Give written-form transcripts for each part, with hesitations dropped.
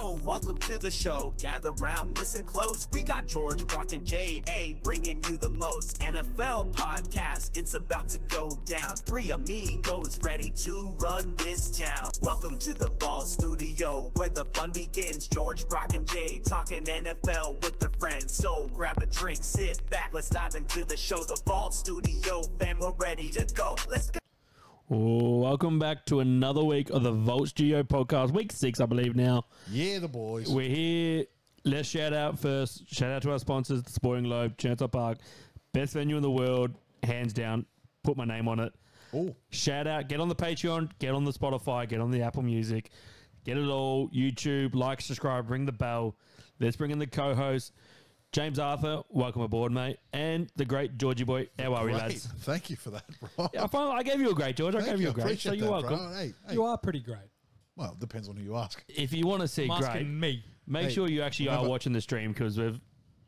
yo, welcome to the show. Gather round, listen close. We got George, Brock, and J.A. bringing you the most NFL podcast. It's about to go down. Three amigos ready to run this town. Welcome to the Ball Studio, where the fun begins. George, Brock, and Jay talking NFL with their friends. So grab a drink, sit back, let's dive into the show. The Ball Studio, fam, we're ready to go. Let's go. Welcome back to another week of the Vault Studio podcast. Week 6, I believe now. Yeah, the boys. We're here. Let's shout out first. Shout out to our sponsors, the Sporting Globe, Chancellor Park. Best venue in the world, hands down. Put my name on it. Oh, Shout out. Get on the Patreon. Get on the Spotify. Get on the Apple Music. Get it all. YouTube. Like, subscribe. Ring the bell. Let's bring in the co-host. James Arthur, welcome aboard, mate. And the great Georgie boy. How are we, lads? Thank you for that, bro. Yeah, I gave you a great, George. I gave you a great. So you're welcome. Bro. Hey, You are pretty great. well, it depends on who you ask. If you want to see I'm great, asking me. make Hey, sure you actually remember- are watching the stream because we've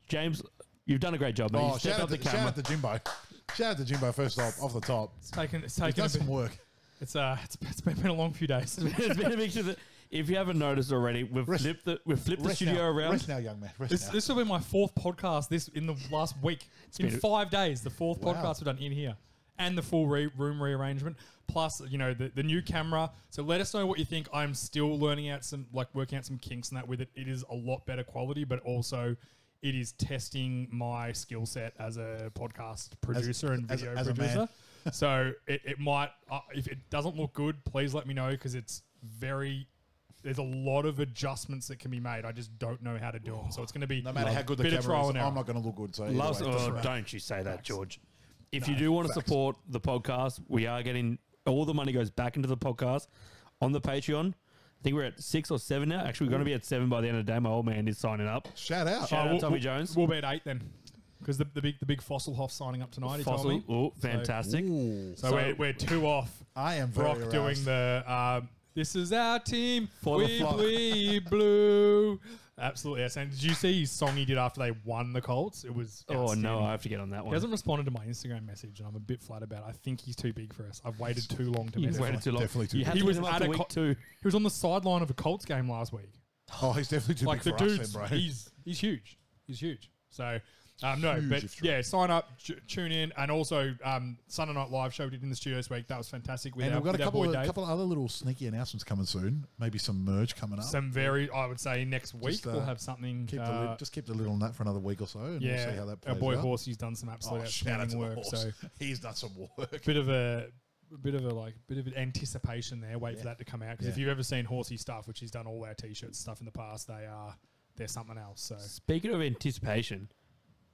James. You've done a great job, mate. Oh, You stepped up the shout camera. out to Jimbo. Shout out to Jimbo first off the top. It's taken He's a done some bit. work. It's been a long few days. It's been a mixture of if you haven't noticed already, we've flipped the studio now. around. Rest now, young man. Rest now. This will be my fourth podcast in the last week. In been- 5 days, the fourth Wow. podcast we've done in here. And the full room rearrangement, plus, you know, the new camera. So let us know what you think. I'm still learning out working out some kinks and that with it. It is a lot better quality, but also it is testing my skill set as a podcast producer and video as a producer. man. So it might, if it doesn't look good, please let me know because there's a lot of adjustments that can be made. I just don't know how to do them. So it's going to be No matter how good the bit of camera trial is, and error. I'm not going to look good. So either Loves, way, it doesn't oh, matter. don't you say that, Facts. George. If you do want to facts. support the podcast, we are getting all the money goes back into the podcast on the Patreon. I think we're at 6 or 7 now. Actually, we're going to be at 7 by the end of the day. My old man is signing up. Shout out. Shout out Tommy Jones. We'll be at 8 then. Because the big Fossilhoff signing up tonight. He told Fossil. me. Oh, fantastic. Ooh. So we're 2 off. I am very Brock doing aroused. the this is our team. For the We flock. bleed blue. Absolutely. Yes. And did you see his song he did after they won the Colts? It was Oh, no, outstanding. I have to get on that He one. hasn't responded to my Instagram message, and I'm a bit flat about it. I think he's too big for us. I've waited too long to You message waited him. too long. Definitely too You big. had He to was get him up at to a week co- 2. He was on the sideline of a Colts game last week. Oh, he's definitely too Like big the for dude's, us then, bro. he's huge. He's huge. So, no, Huge, but if true. yeah, sign up, tune in, and also Sunday Night Live show we did in the studio this week. That was fantastic. With And our, we've got with a our boy Dave. couple of other little sneaky announcements coming soon. Maybe some merge coming up. Some very, I would say, next week Just, we'll have something. Just keep the lid on that for another week or so, and yeah, we'll see how that our plays boy out. Horsey's done some absolute Shout out to outstanding the work. horse. So, He's done some work. bit of an anticipation there. Wait for that to come out because if Yeah. you've ever seen Horsey stuff, which he's done all our t-shirts stuff in the past, they're something else. So Speaking of anticipation,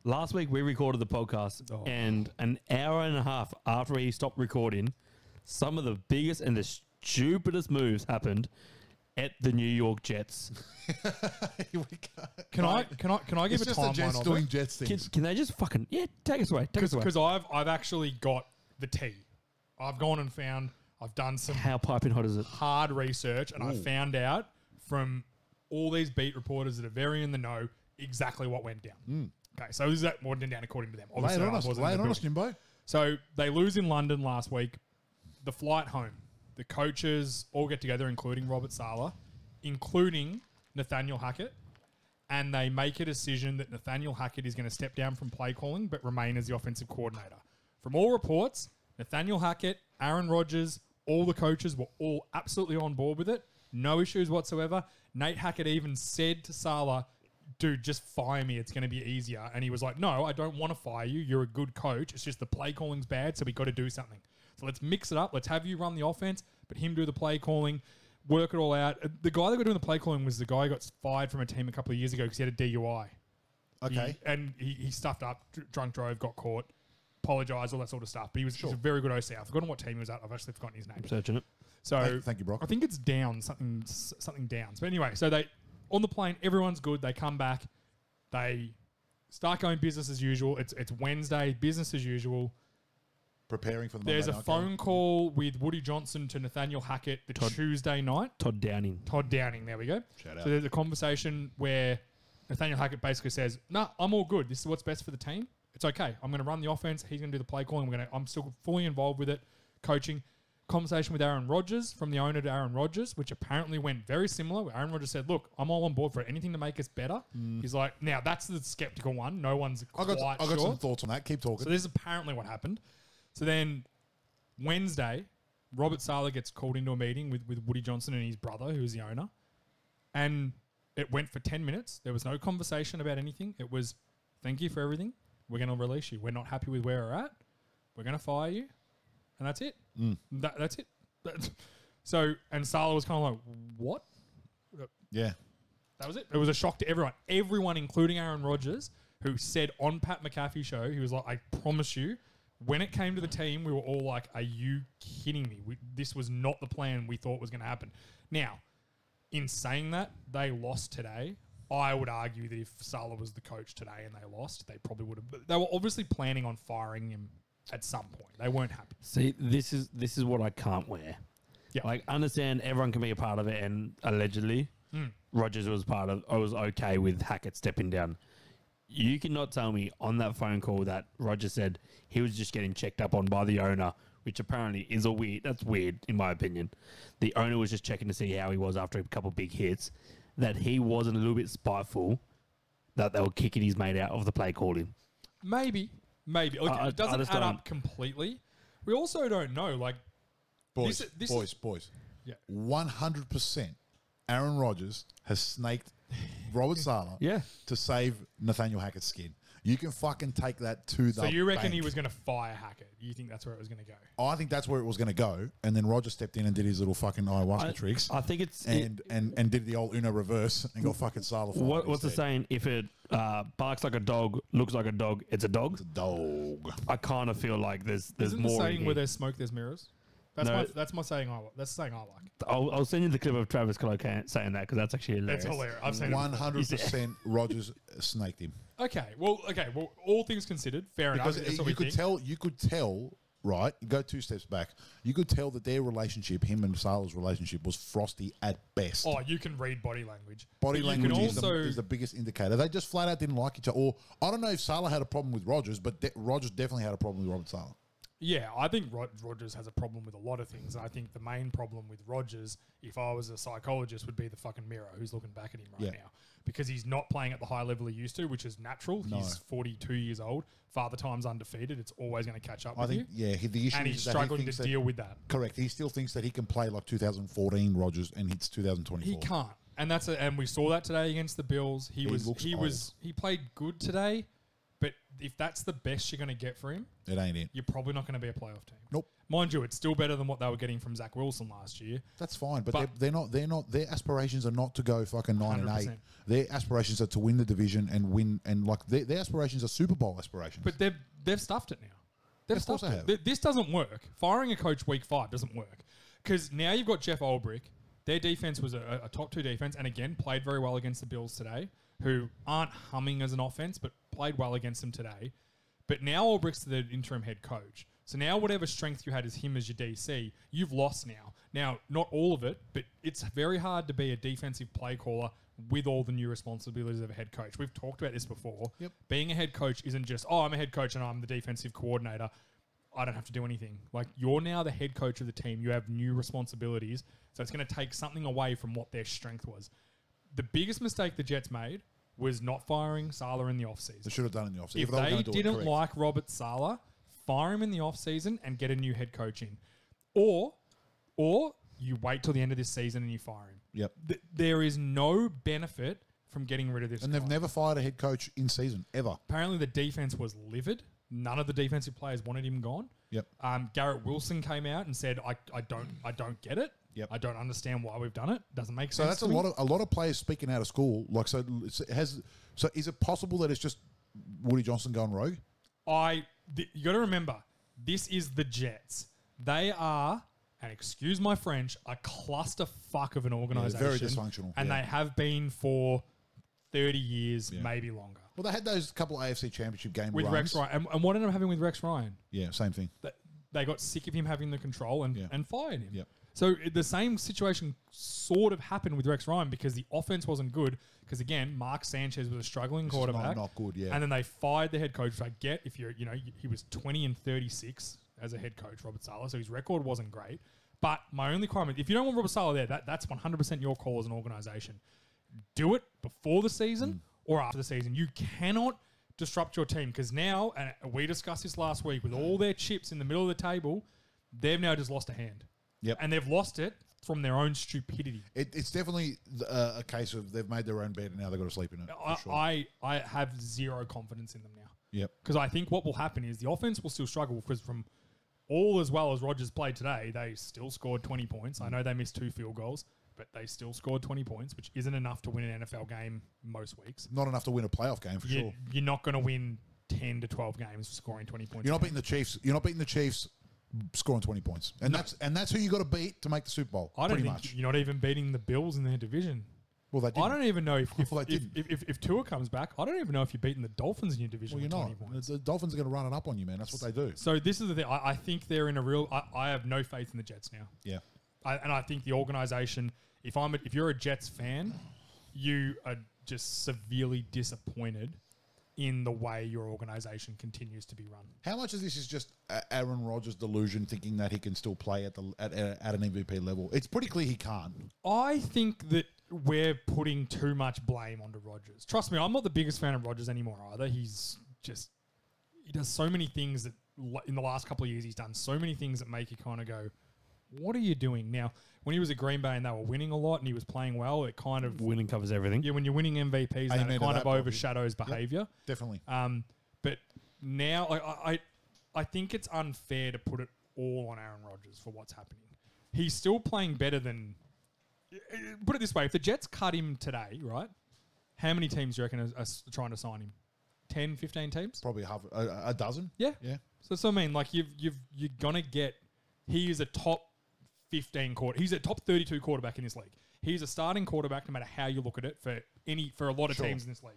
last week we recorded the podcast, Oh. and an hour and a half after we stopped recording, some of the biggest and the stupidest moves happened at the New York Jets. Here we go. can I give It's a just the timeline Jets of doing it? Jets things. Can they just fucking take us away? Take us away. Because I've actually got the tea. I've gone and found. I've done some How piping hot is it? hard research, and I found out from all these beat reporters that are very in the know exactly what went down. Okay, so this is what went down according to them. Lay it Obviously, on I us, wasn't lay in it the on us, building. Jimbo. So they lose in London last week. The flight home, the coaches all get together, including Robert Saleh, including Nathaniel Hackett, and they make a decision that Nathaniel Hackett is going to step down from play calling but remain as the offensive coordinator. From all reports, Nathaniel Hackett, Aaron Rodgers, all the coaches were all absolutely on board with it. No issues whatsoever. Nate Hackett even said to Saleh, dude, just fire me. It's going to be easier. And he was like, no, I don't want to fire you. You're a good coach. It's just the play calling's bad, so we got to do something. So let's mix it up. Let's have you run the offense, but him do the play calling, work it all out. The guy that got doing the play calling was the guy who got fired from a team a couple of years ago because he had a DUI. Okay. He stuffed up, drunk drove, got caught, apologised, all that sort of stuff. But he was a very good OC. I've forgotten what team he was at. I've actually forgotten his name. I'm searching it. So Thank you, Brock. I think it's down, something Downs. But anyway, so they on the plane, everyone's good. They come back, they start going business as usual. It's Wednesday, business as usual. Preparing for the There's a Monday night phone game. call with Woody Johnson to Nathaniel Hackett the Tuesday night. Todd Downing. Todd Downing, there we go. Shout out. So there's a conversation where Nathaniel Hackett basically says, "No, I'm all good. This is what's best for the team. It's okay. I'm going to run the offense. He's going to do the play calling. I'm still fully involved with it, coaching." conversation with Aaron Rodgers, from the owner to Aaron Rodgers, which apparently went very similar. Aaron Rodgers said, look, I'm all on board for anything to make us better. He's like, now that's the skeptical one. No one's I quite got sure. some thoughts on that. Keep talking. So this is apparently what happened. So then Wednesday, Robert Saleh gets called into a meeting with Woody Johnson and his brother, who is the owner. And it went for 10 minutes. There was no conversation about anything. It was, thank you for everything. We're going to release you. We're not happy with where we're at. We're going to fire you. And that's it. That's it. So, and Saleh was kind of like, what? Yeah. That was it. It was a shock to everyone. Everyone, including Aaron Rodgers, who said on Pat McAfee's show, he was like, I promise you, when it came to the team, we were all like, are you kidding me? This was not the plan we thought was going to happen. Now, in saying that, they lost today. I would argue that if Saleh was the coach today and they lost, they probably would have. But they were obviously planning on firing him at some point. They weren't happy. See, this is what I can't wear. Yeah. Like, understand everyone can be a part of it, and allegedly, Rodgers was part of. I was okay with Hackett stepping down. You cannot tell me on that phone call that Rodgers said he was just getting checked up on by the owner, which apparently is that's weird in my opinion. The owner was just checking to see how he was after a couple of big hits, that he wasn't a little bit spiteful that they were kicking his mate out of the play calling. Maybe. Like, it doesn't add up completely. We also don't know. Like, Boys. Yeah. 100% Aaron Rodgers has snaked Robert Saleh Yeah. to save Nathaniel Hackett's skin. You can fucking take that to the So you reckon bank. he was going to fire Hackett? You think that's where it was going to go? I think that's where it was going to go, and then Rodgers stepped in and did his little fucking ayahuasca tricks. I think it's and did the old Uno reverse and got fucking Saleh. what's the saying? If it barks like a dog, looks like a dog, it's a dog. It's a dog. I kind of feel like there's Isn't more. the saying in here. where there's smoke, there's mirrors? That's No. that's my saying. That's the saying I like. I'll send you the clip of Travis Kelce saying that because that's actually hilarious. That's hilarious. I've seen it. 100% Rodgers snaked him. Okay. Well, all things considered, fair Because enough. That's what you we think. could tell, right? Go 2 steps back. You could tell that their relationship, him and Saleh's relationship, was frosty at best. Oh, you can read body language. Body But language you can is the biggest indicator. They just flat out didn't like each other. Or I don't know if Saleh had a problem with Rodgers, but Rodgers definitely had a problem with Robert Saleh. Yeah, I think Rodgers has a problem with a lot of things. And I think the main problem with Rodgers, if I was a psychologist, would be the fucking mirror who's looking back at him right now. Because he's not playing at the high level he used to, which is natural. No. He's 42 years old. Father Time's undefeated. It's always going to catch up with you. The issue And is he's that struggling to deal with that. Correct. He still thinks that he can play like 2014 Rodgers, and it's 2024. He can't. And and we saw that today against the Bills. He played good today. But if that's the best you're going to get for him, It ain't it. you're probably not going to be a playoff team. Nope. Mind you, it's still better than what they were getting from Zach Wilson last year. That's fine, but But- they're not. Their aspirations are not to go fucking 9-8. 100%. Their aspirations are to win the division and win, and like their aspirations are Super Bowl aspirations. But they've stuffed it now. They've Of course stuffed they it. have. This doesn't work. Firing a coach week 5 doesn't work. Because now you've got Jeff Ulbrich. Their defense was a top 2 defense, and again, played very well against the Bills today, who aren't humming as an offense, but played well against them today. But now Ulbricht's the interim head coach. So now whatever strength you had as him as your DC, you've lost now. Now, not all of it, but it's very hard to be a defensive play caller with all the new responsibilities of a head coach. We've talked about this before. Yep. Being a head coach isn't just, I'm a head coach and I'm the defensive coordinator. I don't have to do anything. Like, you're now the head coach of the team. You have new responsibilities. So it's going to take something away from what their strength was. The biggest mistake the Jets made was not firing Saleh in the offseason. They should have done it in the offseason. If they didn't like Robert Saleh, fire him in the offseason and get a new head coach in. Or you wait till the end of this season and you fire him. Yep. There is no benefit from getting rid of this And guy. they've never fired a head coach in season, ever. Apparently the defense was livid. None of the defensive players wanted him gone. Yep. Garrett Wilson came out and said, I don't get it. Yep. I don't understand why we've done it. Doesn't make So sense. that's to a me. lot of players speaking out of school. Like so is it possible that it's just Woody Johnson going rogue? You got to remember, this is the Jets. They are, and excuse my French, a clusterfuck of an organization. very dysfunctional, And yeah. they have been for 30 years, maybe longer. Well, they had those couple of AFC Championship game With runs. Rex Ryan. And what ended up happening with Rex Ryan? Yeah, same thing. They got sick of him having the control and fired him. Yep. So the same situation sort of happened with Rex Ryan because the offense wasn't good. Because again, Mark Sanchez was a struggling quarterback. Not good, yeah. And then they fired the head coach, which I get if he was 20 and 36. as a head coach, Robert Saleh, so his record wasn't great. But my only comment, if you don't want Robert Saleh there, that's 100% your call as an organisation. Do it before the season or after the season. You cannot disrupt your team because now, and we discussed this last week, with all their chips in the middle of the table, they've now just lost a hand. Yep. And they've lost it from their own stupidity. It's definitely a case of they've made their own bed and now they've got to sleep in it. For sure. I have zero confidence in them now. Yep. Because I think what will happen is the offense will still struggle because from all as well as Rodgers played today, they still scored 20 points. I know they missed 2 field goals, but they still scored 20 points, which isn't enough to win an NFL game most weeks. Not enough to win a playoff game for sure. You're not going to win 10 to 12 games scoring 20 points. You're not beating the Chiefs. You're not beating the Chiefs scoring 20 points. And that's who you got to beat to make the Super Bowl. I don't pretty think much. you're not even beating the Bills in their division. Well, they didn't. I don't even know Well, they if Tua comes back. I don't even know if you're beating the Dolphins in your division. Well, you're with 20 not. points. The Dolphins are going to run it up on you, man. That's what they do. So this is the thing. I think they're in a real. I have no faith in the Jets now. Yeah. And I think the organization. If you're a Jets fan, you are just severely disappointed in the way your organization continues to be run. How much of this is just Aaron Rodgers' delusion, thinking that he can still play at an MVP level? It's pretty clear he can't. I think that we're putting too much blame onto Rodgers. Trust me, I'm not the biggest fan of Rodgers anymore either. He does so many things that in the last couple of years he's done so many things that make you kind of go, what are you doing? Now, when he was at Green Bay and they were winning a lot and he was playing well, it kind of... Winning covers everything. Yeah, when you're winning MVPs, Amen it to kind that, of overshadows Bobby. behaviour. Yep, definitely. But now, I think it's unfair to put it all on Aaron Rodgers for what's happening. He's still playing better than... Put it this way, if the Jets cut him today, right, how many teams do you reckon are trying to sign him? 10, 15 teams? Probably a dozen. Yeah. Yeah. So I mean, like you're gonna get. He is a top 15 quarter. He's a top 32 quarterback in this league. He's a starting quarterback no matter how you look at it for a lot of teams in this league.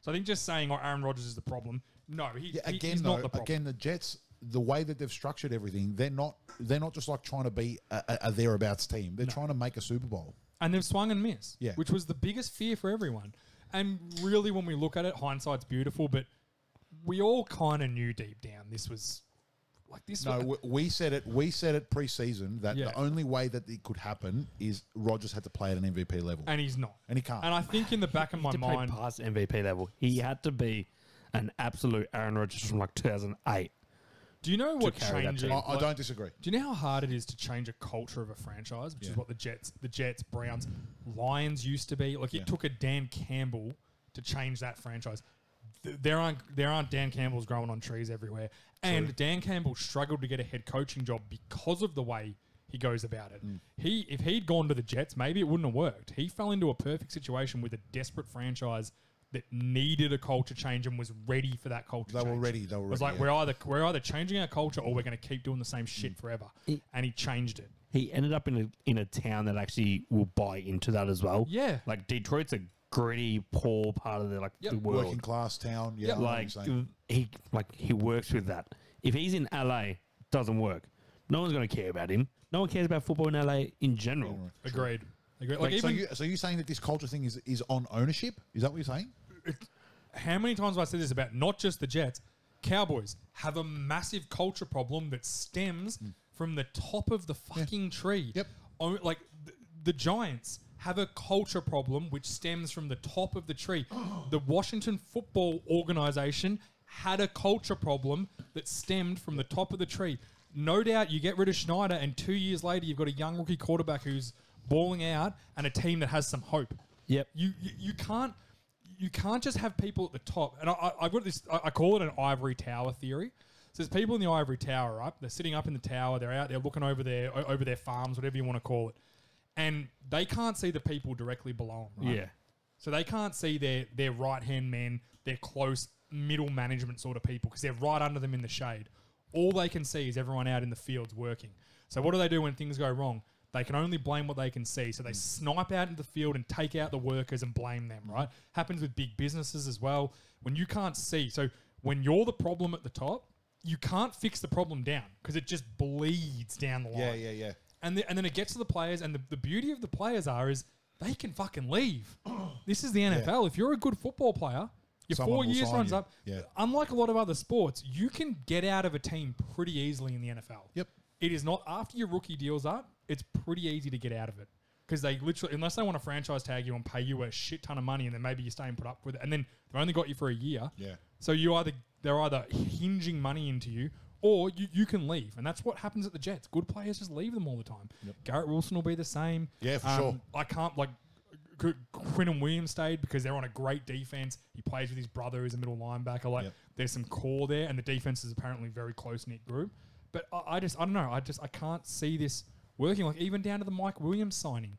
So I think just saying Aaron Rodgers is the problem. No, he's not the problem. Again, the Jets, the way that they've structured everything, they're not just like trying to be a thereabouts team. They're trying to make a Super Bowl. And they've swung and missed, Yeah. which was the biggest fear for everyone. And really, when we look at it, hindsight's beautiful, but we all kind of knew deep down this was like this. No, we said it. We said it pre-season that Yeah. the only way that it could happen is Rodgers had to play at an MVP level, and he's not, and he can't. And I think in the back of my To play mind, past MVP level, he had to be an absolute Aaron Rodgers from like 2008. do you know what carry that changes? team. I don't disagree. Do you know how hard it is to change a culture of a franchise, which is what the Jets, Browns, Lions used to be? Like it took a Dan Campbell to change that franchise. There aren't Dan Campbells growing on trees everywhere, and Dan Campbell struggled to get a head coaching job because of the way he goes about it. If he'd gone to the Jets, maybe it wouldn't have worked. He fell into a perfect situation with a desperate franchise that needed a culture change and was ready for that culture change. They were ready. It was like, we're either changing our culture or we're going to keep doing the same shit forever. And he changed it. He ended up in a town that actually will buy into that as well. Yeah. Like Detroit's a gritty, poor part of the the world. Working class town. Yeah, I know what you're saying. He works with that. If he's in LA, it doesn't work. No one's going to care about him. No one cares about football in LA in general. Agreed. Like, so you're saying that this culture thing is on ownership? Is that what you're saying? How many times have I said this about not just the Jets? Cowboys have a massive culture problem that stems from the top of the fucking tree. Yep. Like the Giants have a culture problem which stems from the top of the tree. The Washington Football Organization had a culture problem that stemmed from the top of the tree. No doubt you get rid of Schneider and 2 years later you've got a young rookie quarterback who's balling out and a team that has some hope. Yep. You can't just have people at the top. And I've got this, I call it an ivory tower theory. So there's people in the ivory tower, right? They're sitting up in the tower. They're out there looking over their farms, whatever you want to call it. And they can't see the people directly below them, right? Yeah. So they can't see their right-hand men, their close middle management sort of people because they're right under them in the shade. All they can see is everyone out in the fields working. So what do when things go wrong? They can only blame what they can see. So they snipe out into the field and take out the workers and blame them, right? Happens with big businesses as well. When you can't see. So when you're the problem at the top, you can't fix the problem down because it just bleeds down the line. Yeah. And then it gets to the players, and the beauty of the players is they can fucking leave. This is the NFL. If you're a good football player, Your someone 4 will years sign runs you. up. Yeah. Unlike a lot of other sports, you can get out of a team pretty easily in the NFL. Yep. It is not after your rookie deal's up. It's pretty easy to get out of it because they literally, unless they want to franchise tag you and pay you a shit ton of money, and then maybe you stay and put up with it, and then they've only got you for a year. Yeah. So they're either hinging money into you, or you can leave, and that's what happens at the Jets. Good players just leave them all the time. Yep. Garrett Wilson will be the same. Yeah, for sure. I can't Quinton Williams stayed because they're on a great defense. He plays with his brother who's a middle linebacker. Yep. There's some core there, and the defense is apparently a very close knit group. But I don't know. I can't see this working. Like even down to the Mike Williams signing.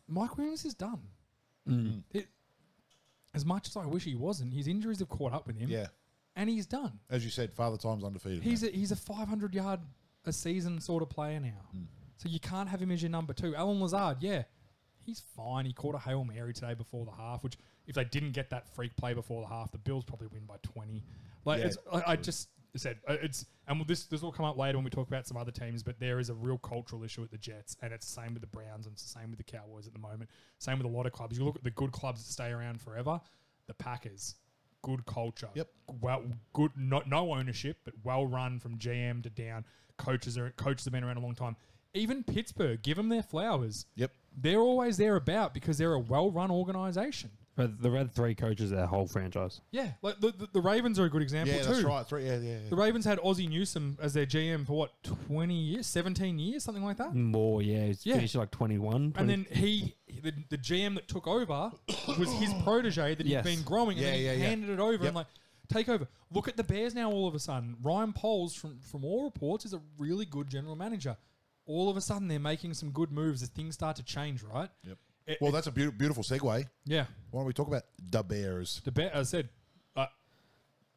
Mike Williams is done. As much as I wish he wasn't, his injuries have caught up with him. Yeah. And he's done. As you said, Father Time's undefeated. He's a 500 yard a season sort of player now. So you can't have him as your number 2. Alan Lazard, yeah, he's fine. He caught a Hail Mary today before the half, which if they didn't get that freak play before the half, the Bills probably win by 20. This will come up later when we talk about some other teams, but there is a real cultural issue at the Jets, and it's the same with the Browns, and it's the same with the Cowboys at the moment. Same with a lot of clubs. You look at the good clubs that stay around forever, the Packers. Good culture. Yep. Well, good. No ownership, but well run from GM to down. Coaches have been around a long time. Even Pittsburgh, give them their flowers. Yep. They're always there about because they're a well run organization. But they've had 3 coaches their whole franchise. Yeah, like the Ravens are a good example Yeah, too. that's right. 3, yeah. The Ravens had Ozzie Newsome as their GM for 20 years, 17 years, something like that. More, yeah. He's finished like 21. And then the GM that took over was his protege that he'd been growing, and then he handed it over and take over. Look at the Bears now all of a sudden. Ryan Poles, from all reports, is a really good general manager. All of a sudden, they're making some good moves as things start to change, right? Yep. Well, that's a beautiful segue. Yeah. Why don't we talk about the Bears? As I said,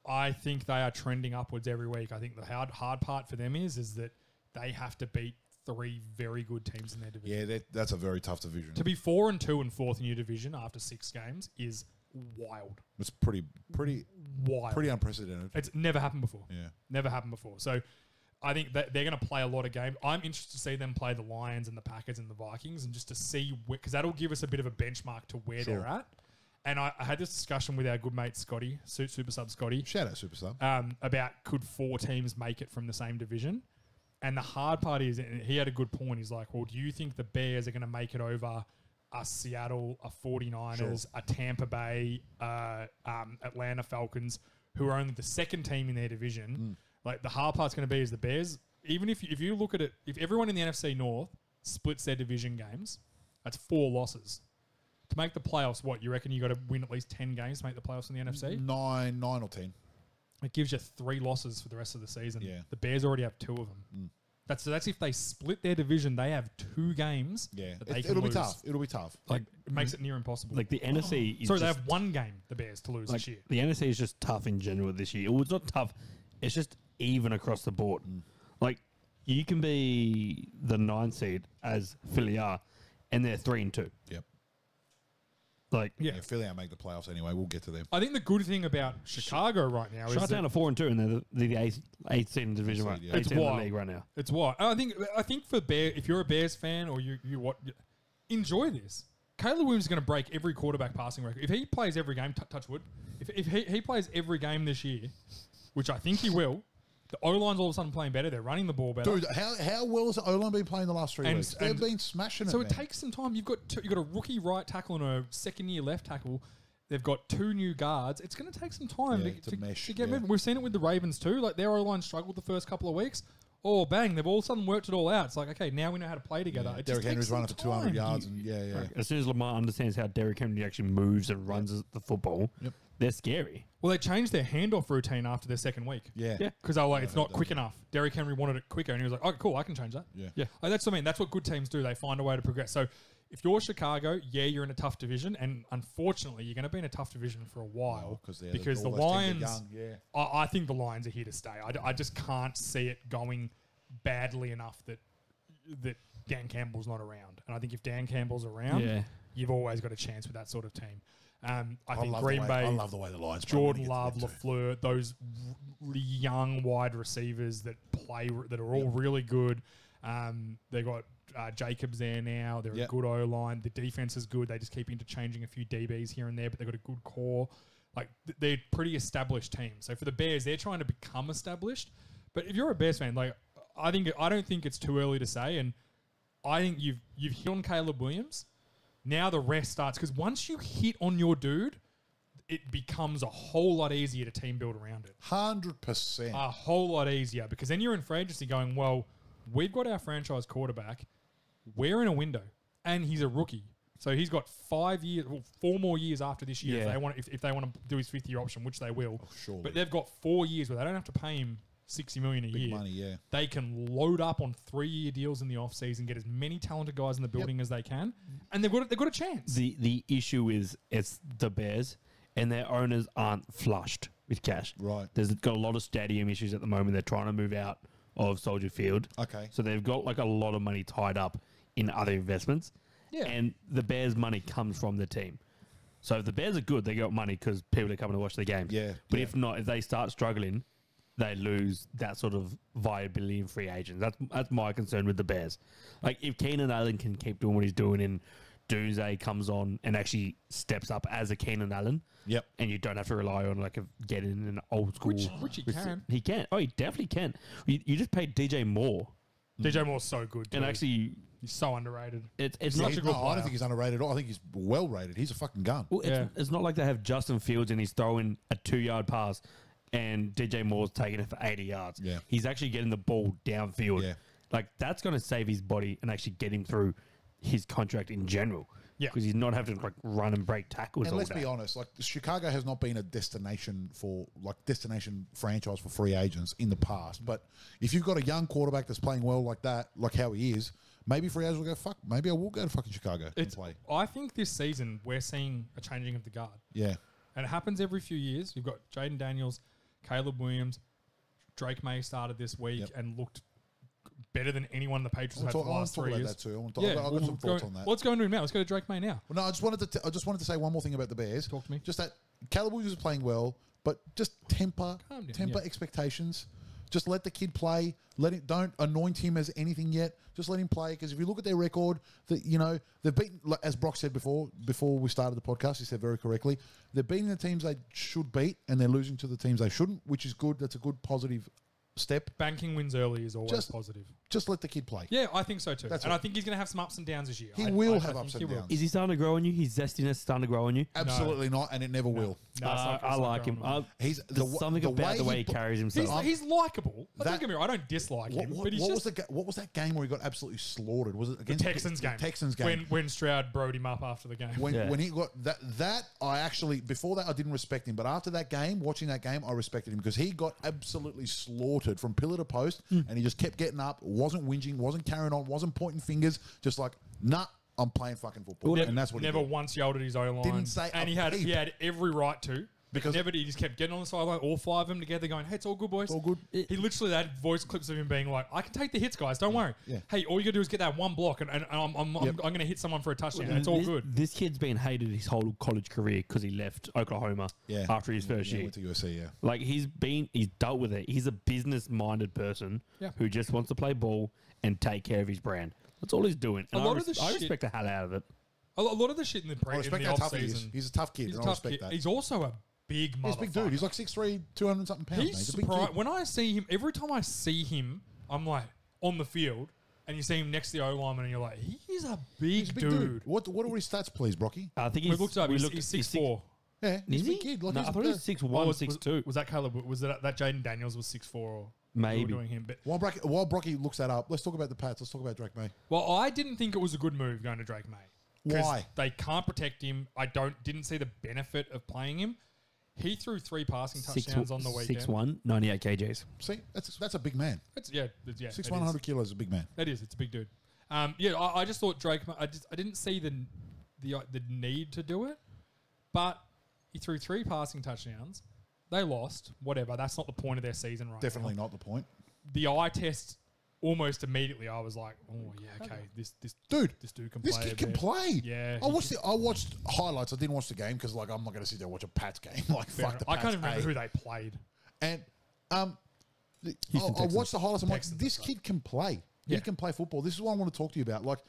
I think they are trending upwards every week. I think the hard part for them is that they have to beat 3 very good teams in their division. Yeah, that's a very tough division. To be 4-2 and 4th in your division after 6 games is wild. It's pretty Wild. pretty unprecedented. It's never happened before. Yeah. Never happened before. So I think that they're going to play a lot of games. I'm interested to see them play the Lions and the Packers and the Vikings, and just to see, because that'll give us a bit of a benchmark to where they're at. And I had this discussion with our good mate Scotty, Super Sub Scotty. Shout out Super Sub. About could 4 teams make it from the same division? And the hard part is, and he had a good point, he's like, well, do you think the Bears are going to make it over a Seattle, a 49ers, a Tampa Bay, Atlanta Falcons, who are only the 2nd team in their division? Like, the hard part's going to be is the Bears. Even if you look at it, if everyone in the NFC North splits their division games, that's 4 losses. To make the playoffs, what, you reckon you got to win at least 10 games to make the playoffs in the NFC? 9 or 10. It gives you 3 losses for the rest of the season. Yeah. The Bears already have 2 of them. That's if they split their division, they have 2 games. Yeah, that they can it'll be lose. tough. It'll be tough. Like, it makes it near impossible. Like the NFC is Sorry, they just, have 1 game, the Bears, to lose this year. the NFC is just tough in general this year. Well, it's not tough. It's just even across the board. Like, you can be the 9 seed as Philly are, and they're 3-2. Yep. Like, Yeah, Philly will make the playoffs anyway. We'll get to them. I think the good thing about Chicago right now is shut down that to 4-2, and they're the 8th seed in the division right. Yeah. 8th It's seed in the wild. league right now. it's why. I think for if you're a Bears fan or you enjoy this. Caleb Williams is going to break every quarterback passing record. If he plays every game, touch wood, if he plays every game this year, which I think he will, the O-line's all of a sudden playing better. They're running the ball better. Dude, how well has the O-line been playing the last 3 And- weeks? They've and- been smashing it, So it man. takes some time. You've got a rookie right tackle and a second-year left tackle. They've got 2 new guards. It's going to take some time Yeah, to to mesh, get yeah. moving. We've seen it with the Ravens too. Like their O-line struggled the first couple of weeks. Oh, bang! They've all of a sudden worked it all out. It's like, okay, now we know how to play together. Yeah, It just Derrick Henry's takes some running for 200 time. yards. And yeah. As soon as Lamar understands how Derrick Henry actually moves and runs the football, they're scary. Well, they changed their handoff routine after their second week. Yeah. Yeah. Because they were like, it's not that. quick enough. Derrick Henry wanted it quicker, and he was like, oh, cool, I can change that. Yeah. Yeah. Like, that's what I mean. That's what good teams do. They find a way to progress. So if you're Chicago, you're in a tough division, and unfortunately, you're going to be in a tough division for a while because the Lions, I think the Lions are here to stay. I just can't see it going badly enough that Dan Campbell's not around. And I think if Dan Campbell's around, you've always got a chance with that sort of team. I think Green Bay, I love the way the Lions play Jordan when Love, they get to them too. LaFleur, those really young wide receivers that are all really good. They've got Jacobs there now. They're a good O-line. The defense is good. They just keep interchanging a few DBs here and there, but they've got a good core. Like they're pretty established teams. So for the Bears, they're trying to become established. But if you're a Bears fan, like I don't think it's too early to say. And I think you've hit on Caleb Williams. Now the rest starts because once you hit on your dude, it becomes a whole lot easier to team build around it. 100%. A whole lot easier because then you're in free agency going, well, we've got our franchise quarterback. We're in a window, and he's a rookie. So he's got 4 more years after this year if they want to do his 5th year option, which they will. Oh, surely. But they've got 4 years where they don't have to pay him $60 million a Big year. money, yeah. They can load up on 3-year deals in the offseason, get as many talented guys in the building as they can, and they've got a chance. The issue is it's the Bears, and their owners aren't flushed with cash. Right. There's got a lot of stadium issues at the moment. They're trying to move out of Soldier Field. Okay. So they've got like a lot of money tied up in other investments. Yeah. And the Bears' money comes from the team. So if the Bears are good, they got money because people are coming to watch the games. Yeah, But yeah. if not, if they start struggling, they lose that sort of viability in free agents. That's my concern with the Bears. Like if Keenan Allen can keep doing what he's doing and Doomsday comes on and actually steps up as a Keenan Allen. Yep. And you don't have to rely on like getting an old school. Which he can. He can. Oh, he definitely can. You just paid DJ Moore. DJ Moore's so good. And too. actually, he's so underrated. it's He's not such a No, good I player. don't think he's underrated at all. I think he's well rated. He's a fucking gun. Well, Yeah. it's not like they have Justin Fields and he's throwing a 2-yard pass and DJ Moore's taking it for 80 yards. Yeah. He's actually getting the ball downfield. Yeah. Like, that's going to save his body and actually get him through his contract in general. Yeah. Because he's not having to like run and break tackles And all let's day. be honest, like Chicago has not been a destination franchise for free agents in the past. But if you've got a young quarterback that's playing well like that, like how he is, maybe free agents will go, fuck, maybe I will go to fucking Chicago and play. I think this season we're seeing a changing of the guard. Yeah. And it happens every few years. You've got Jaden Daniels, Caleb Williams, Drake May started this week and looked better than anyone the Patriots have had for the last 3 about years. that too. I've got some thoughts on that. Let's go into him now. Let's go to Drake May now. Well, no, I just wanted to say one more thing about the Bears. Talk to me. Just that Caleb Williams is playing well, but just temper Calm down, yeah. expectations. Just let the kid play. Don't anoint him as anything yet. Just let him play. Because if you look at their record, they've beaten, like, as Brock said before we started the podcast, he said very correctly, they're beating the teams they should beat and they're losing to the teams they shouldn't, which is good. That's a good positive step. Banking wins early is always Just- positive. Just let the kid play. Yeah, I think so too. That's and it. I think he's going to have some ups and downs this year. He I will think have ups and he will. downs. Is he starting to grow on you? His zestiness starting to grow on you? Absolutely not, and it never will. No, it's not- I it's not like going him. on. He's There's something about the way he pl- carries himself. He's likable. Don't That- get me wrong. I don't dislike him, but he's what just was that game where he got absolutely slaughtered? Was it the against Texans game. Texans game. When Stroud broed him up after the game. When he got that I actually, before that I didn't respect him, but after that game, watching that game, I respected him because he got absolutely slaughtered from pillar to post, and he just kept getting up, wasn't whinging, wasn't carrying on, wasn't pointing fingers, just like, nah, I'm playing fucking football, and that's what never he did. once yelled at his O line. Didn't say and a he peep. had every right to. Because- Because he just kept getting on the sideline, all 5 of them together, going, "Hey, it's all good, boys. all good." He literally had voice clips of him being like, "I can take the hits, guys. Don't worry. Yeah. Hey, all you gotta do is get that one block, and I'm going to hit someone for a touchdown. It's all this, good." This kid's been hated his whole college career because he left Oklahoma Yeah. after his first Yeah, year. went to USC, yeah. Like he's dealt with it. He's a business-minded person Yeah. who just wants to play ball and take care of his brand. That's all he's doing. And A lot of the I shit- respect the hell out of it. A lot of the shit in the I respect how off tough he is. season. He's a tough kid, He's a and I tough respect kid. that. He's also a big motherfucker. He's a big dude. He's like 6'3", 200 something pounds. He's He's a big surprised. kid. When I see him, every time I see him, I'm like on the field, and you see him next to the O lineman, and you're like, he's a big, He's a big dude. What are his stats, please, Brocky? I think We he's looked up. we He's, looked- he's he's 6'4". Yeah, he's Is a big he? kid. Like No, he's I thought he was 6'1", 6'2". Was that Caleb? Was that Jaden Daniels was 6'4"? Or Maybe. we were doing him, but While Brocky looks that up, let's talk about the Pats. Let's talk about Drake May. well, I didn't think it was a good move going to Drake May. 'Cause Why? They can't protect him. I didn't see the benefit of playing him. He threw 3 passing touchdowns on the weekend. 6'1", 98 kgs. See, that's a big man. It's 100 kilos is a big man. That is. It's a big dude. I just thought Drake. I didn't see the need to do it, but he threw 3 passing touchdowns. They lost. Whatever. That's not the point of their season, right? Definitely now. not the point. The eye test. Almost immediately, I was like, "Oh yeah, okay, this Dude, dude can this play." kid a can bit. play. Yeah, I watched highlights. I didn't watch the game because, like, I'm not going to sit there and watch a Pats game. Like, Fair fuck the enough. Pats. I can't even remember A. who they played. And I Texans. watched the highlights. I'm like, Texans, this that's kid can play. Yeah. He can play football. This is what I want to talk to you about. Like,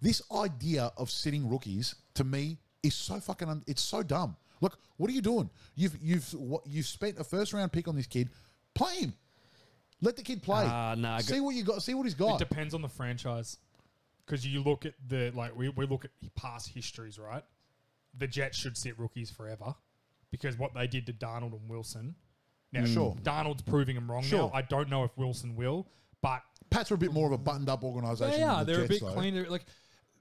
this idea of sitting rookies to me is so fucking. It's so dumb. Look, what are you doing? You've spent a first round pick on this kid. Play him. Let the kid play. See what you got. See what he's got. It depends on the franchise. Because you look at we look at past histories, right? The Jets should sit rookies forever because what they did to Darnold and Wilson. Now, Sure. Darnold's proving him wrong now. I don't know if Wilson will, but Pats are a bit more of a buttoned-up organisation. they are. than the They're a Jets, bit though. cleaner. Like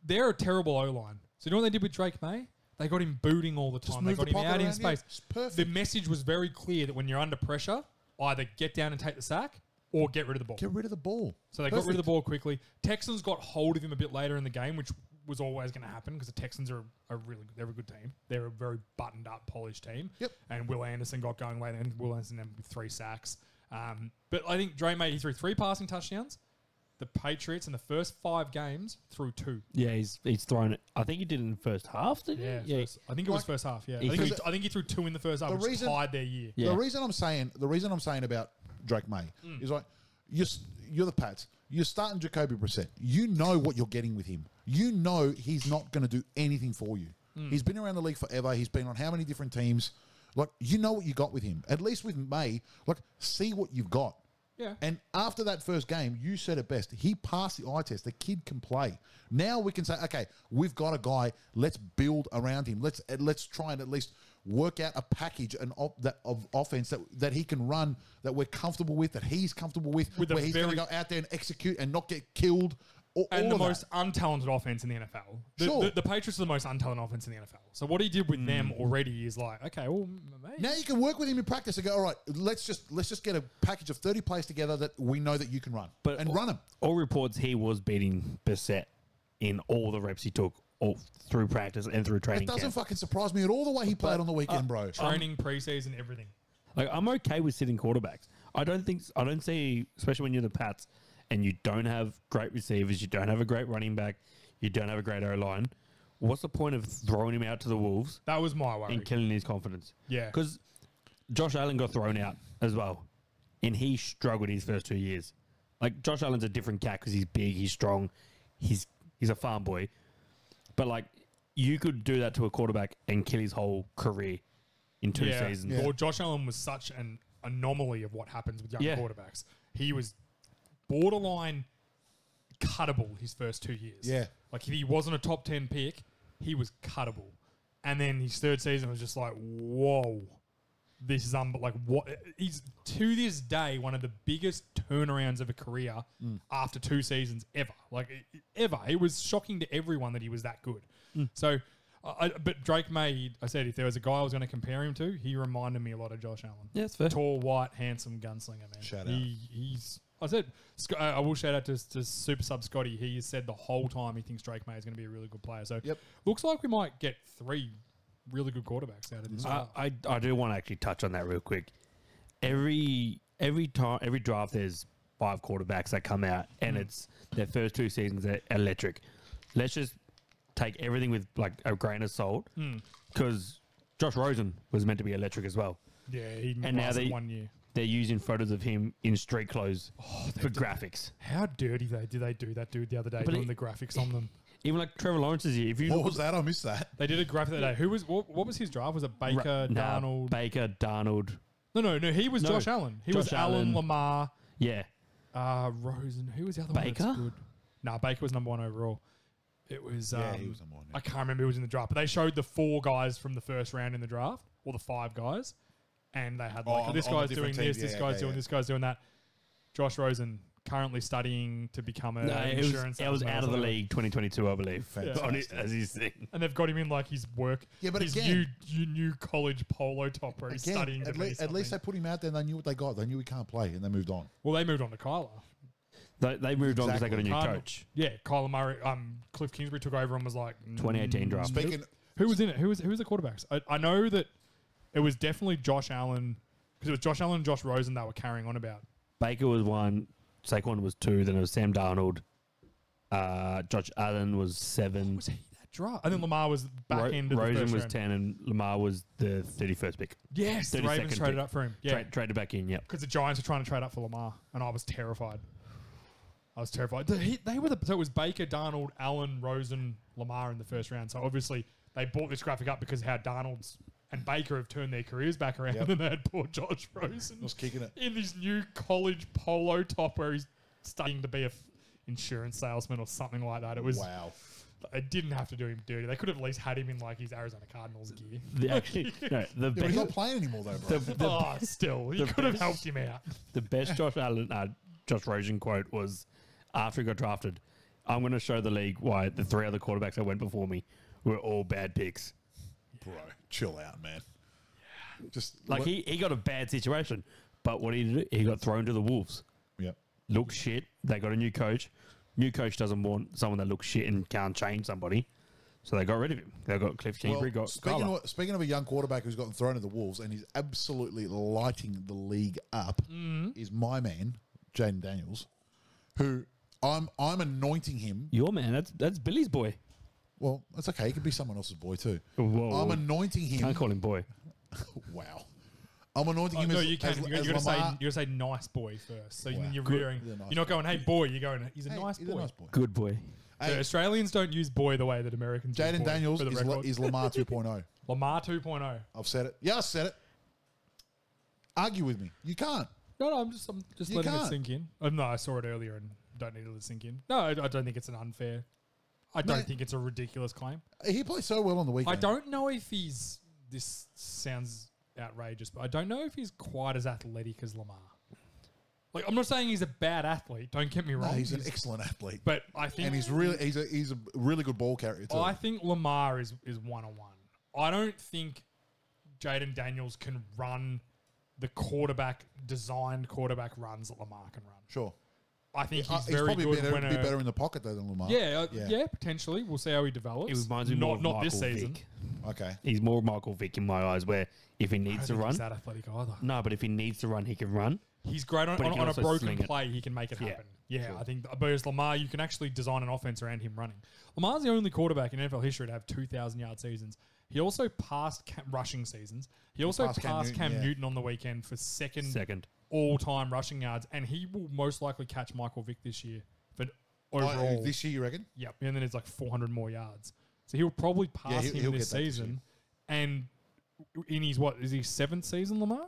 they're a terrible O-line. So you know what they did with Drake May? They got him booting all the time. They move got the him pocket out in around, yeah. space. It's perfect. The message was very clear that when you're under pressure, either get down and take the sack or get rid of the ball. Get rid of the ball. So they got rid of the ball quickly. Texans got hold of him a bit later in the game, which was always going to happen because the Texans are they're a good team. They're a very buttoned up, polished team. Yep. And Will Anderson got going later, and Will Anderson ended with 3 sacks. But I think Dre May, he threw 3 passing touchdowns. The Patriots in the first 5 games threw 2. Yeah, he's thrown it. I think he did it in the first half, did he? Yeah, I think it was first half. Yeah, I think he threw 2 in the first half, which tied their year. Yeah. The reason I'm saying about Drake May is like you're the Pats. You're starting Jacoby Brissett. You know what you're getting with him. You know he's not going to do anything for you. He's been around the league forever. He's been on how many different teams? Like, you know what you got with him. At least with May, like, see what you've got. Yeah. And after that first game, you said it best. He passed the eye test. The kid can play. Now we can say, okay, we've got a guy. Let's build around him. Let's try and at least work out a package of offense that he can run, that we're comfortable with, that he's comfortable with where he's going to go out there and execute and not get killed. And the most untalented offense in the NFL. The Patriots are the most untalented offense in the NFL. So what he did with them already is like, okay, well, maybe. Now you can work with him in practice and go, all right, let's just get a package of 30 plays together that we know that you can run. Run them. All reports he was beating Bissett in all the reps he took all through practice and through training. It doesn't camp. fucking surprise me at all the way he played on the weekend, bro. Training, preseason, everything. Like, I'm okay with sitting quarterbacks. I don't see, especially when you're the Pats and you don't have great receivers, you don't have a great running back, you don't have a great O-line. What's the point of throwing him out to the Wolves? That was my worry. And killing his confidence. Yeah. Because Josh Allen got thrown out as well. And he struggled his first 2 years. Like, Josh Allen's a different cat because he's big, he's strong, he's a farm boy. But, like, you could do that to a quarterback and kill his whole career in 2 seasons. Yeah. Well, Josh Allen was such an anomaly of what happens with young Yeah. quarterbacks. He was borderline cuttable his first 2 years. Yeah. Like, if he wasn't a top 10 pick, he was cuttable. And then his third season was just like, whoa, this is like what? He's to this day one of the biggest turnarounds of a career after 2 seasons ever. Like, ever. It was shocking to everyone that he was that good. So, but Drake May, I said, if there was a guy I was going to compare him to, he reminded me a lot of Josh Allen. Yeah, that's fair. Tall, white, handsome gunslinger, man. Shout out. He's. I said, I will shout out to Super Sub Scotty. He has said the whole time he thinks Drake May is going to be a really good player. So, looks like we might get 3 really good quarterbacks out of this. I do want to actually touch on that real quick. Every draft, there's 5 quarterbacks that come out, and it's their first 2 seasons are electric. Let's just take everything with like a grain of salt, because Josh Rosen was meant to be electric as well. Yeah, he And now lasted 1 year. They're using photos of him in street clothes for graphics. How dirty did they do that dude the other day, But doing the graphics on them? Even like Trevor Lawrence's year. If you What look was that? I missed that. They did a graphic that day. What was his draft? Was it Baker, Darnold? Baker, Darnold. No. He was Josh Allen. He was Josh Allen, Allen. Lamar, Yeah. Rosen. Who was the other one? Baker? That's good? Nah, Baker was number 1 overall. It was. He was number 1. I can't remember who was in the draft, but they showed the 4 guys from the first round in the draft, or the 5 guys, and they had like this on guy's the doing different this, teams. this guy's doing this, guy's doing that. Josh Rosen currently studying to become an insurance. It was out of the league 2022, I believe. Fantastic. As his thing. And they've got him in like his work. Yeah, but his again- new college polo top where he's studying Again, to be at least they something. put him out there and they knew what they got. They knew he can't play and they moved on. Well, they moved on to Kyler. They moved on because they got a new Cardinal. coach. Yeah, Kyler Murray. Cliff Kingsbury took over and was like 2018 draft. Speaking, Who was in it? Who was the quarterbacks? I know that it was definitely Josh Allen, because it was Josh Allen and Josh Rosen that were carrying on about. Baker was 1. Saquon was 2. Then it was Sam Darnold. Josh Allen was 7. Was he that draft? And then Lamar was back end of the Rosen first was round. 10, and Lamar was the 31st pick. Yes, the 32nd Ravens traded pick. up for him. Yeah, Traded back in, yep. because the Giants were trying to trade up for Lamar, and I was terrified. They were so it was Baker, Darnold, Allen, Rosen, Lamar in the first round. So obviously they bought this graphic up because of how Darnold's and Baker have turned their careers back around, Yep. and they had poor Josh Rosen Was kicking it. in this new college polo top where he's studying to be a insurance salesman or something like that. It was Wow. It didn't have to do him dirty. They could have at least had him in like his Arizona Cardinals gear. Actually, no, Yeah, but he's not playing anymore though, bro. Still, he could have helped him out. the best Josh Rosen quote was after he got drafted. I'm going to show the league why the 3 other quarterbacks that went before me were all bad picks. Bro, chill out, man. Just Like he got a bad situation, but what did he do? He got thrown to the Wolves. Yep. Looked shit. They got a new coach. New coach doesn't want someone that looks shit and can't change somebody. So they got rid of him. They got Cliff Kingsbury, got Carla. speaking of a young quarterback who's gotten thrown to the Wolves and he's absolutely lighting the league up, is my man, Jaden Daniels, who I'm anointing him. Your man, that's Billy's boy. Well, that's okay. He could be someone else's boy too. Whoa. I'm anointing him. Can't call him boy. Wow. I'm anointing him No, as you can. as You're going to Lamar. say nice boy first. So Wow. you're Good. rearing. He's a nice You're not going, hey boy. You're going, he's a Hey, nice he's boy. a nice boy. Good boy. So Hey, Australians don't use boy the way that Americans use Jaden boy, Daniels for the record. is Lamar 2.0. Lamar 2.0. I've said it. Yeah, I said it. Argue with me. You can't. No, I'm just You letting it can't. sink in. No, I saw it earlier and don't need it to sink in. No, I don't think it's an unfair. I don't Man. think it's a ridiculous claim. He plays so well on the weekend. I don't know if he's. This sounds outrageous, but I don't know if he's quite as athletic as Lamar. Like, I'm not saying he's a bad athlete. Don't get me No, wrong. he's an excellent athlete. But I think, And he's a really good ball carrier too. I think Lamar is 1-on-1. I don't think Jaden Daniels can run the designed quarterback runs that Lamar can run. Sure. I think he's He's very probably good better, when be better in the pocket though than Lamar. yeah, potentially. We'll see how he develops. He reminds me more of not Michael this season. Vick. Okay. He's more Michael Vick in my eyes, where if he I needs don't to think run, he's that athletic either. no, but if he needs to run, he can run. He's great on But he can a also broken sling it. play. He can make it Yeah, happen. Yeah, I think. Whereas Lamar, you can actually design an offense around him running. Lamar's the only quarterback in NFL history to have 2,000-yard seasons. He also passed rushing seasons. He also passed Cam Newton on the weekend for second all-time rushing yards, and he will most likely catch Michael Vick this year for overall. This year, you reckon? Yep, and then it's like 400 more yards. So he'll probably pass he'll him get this that this season. And in his, is his 7th season, Lamar?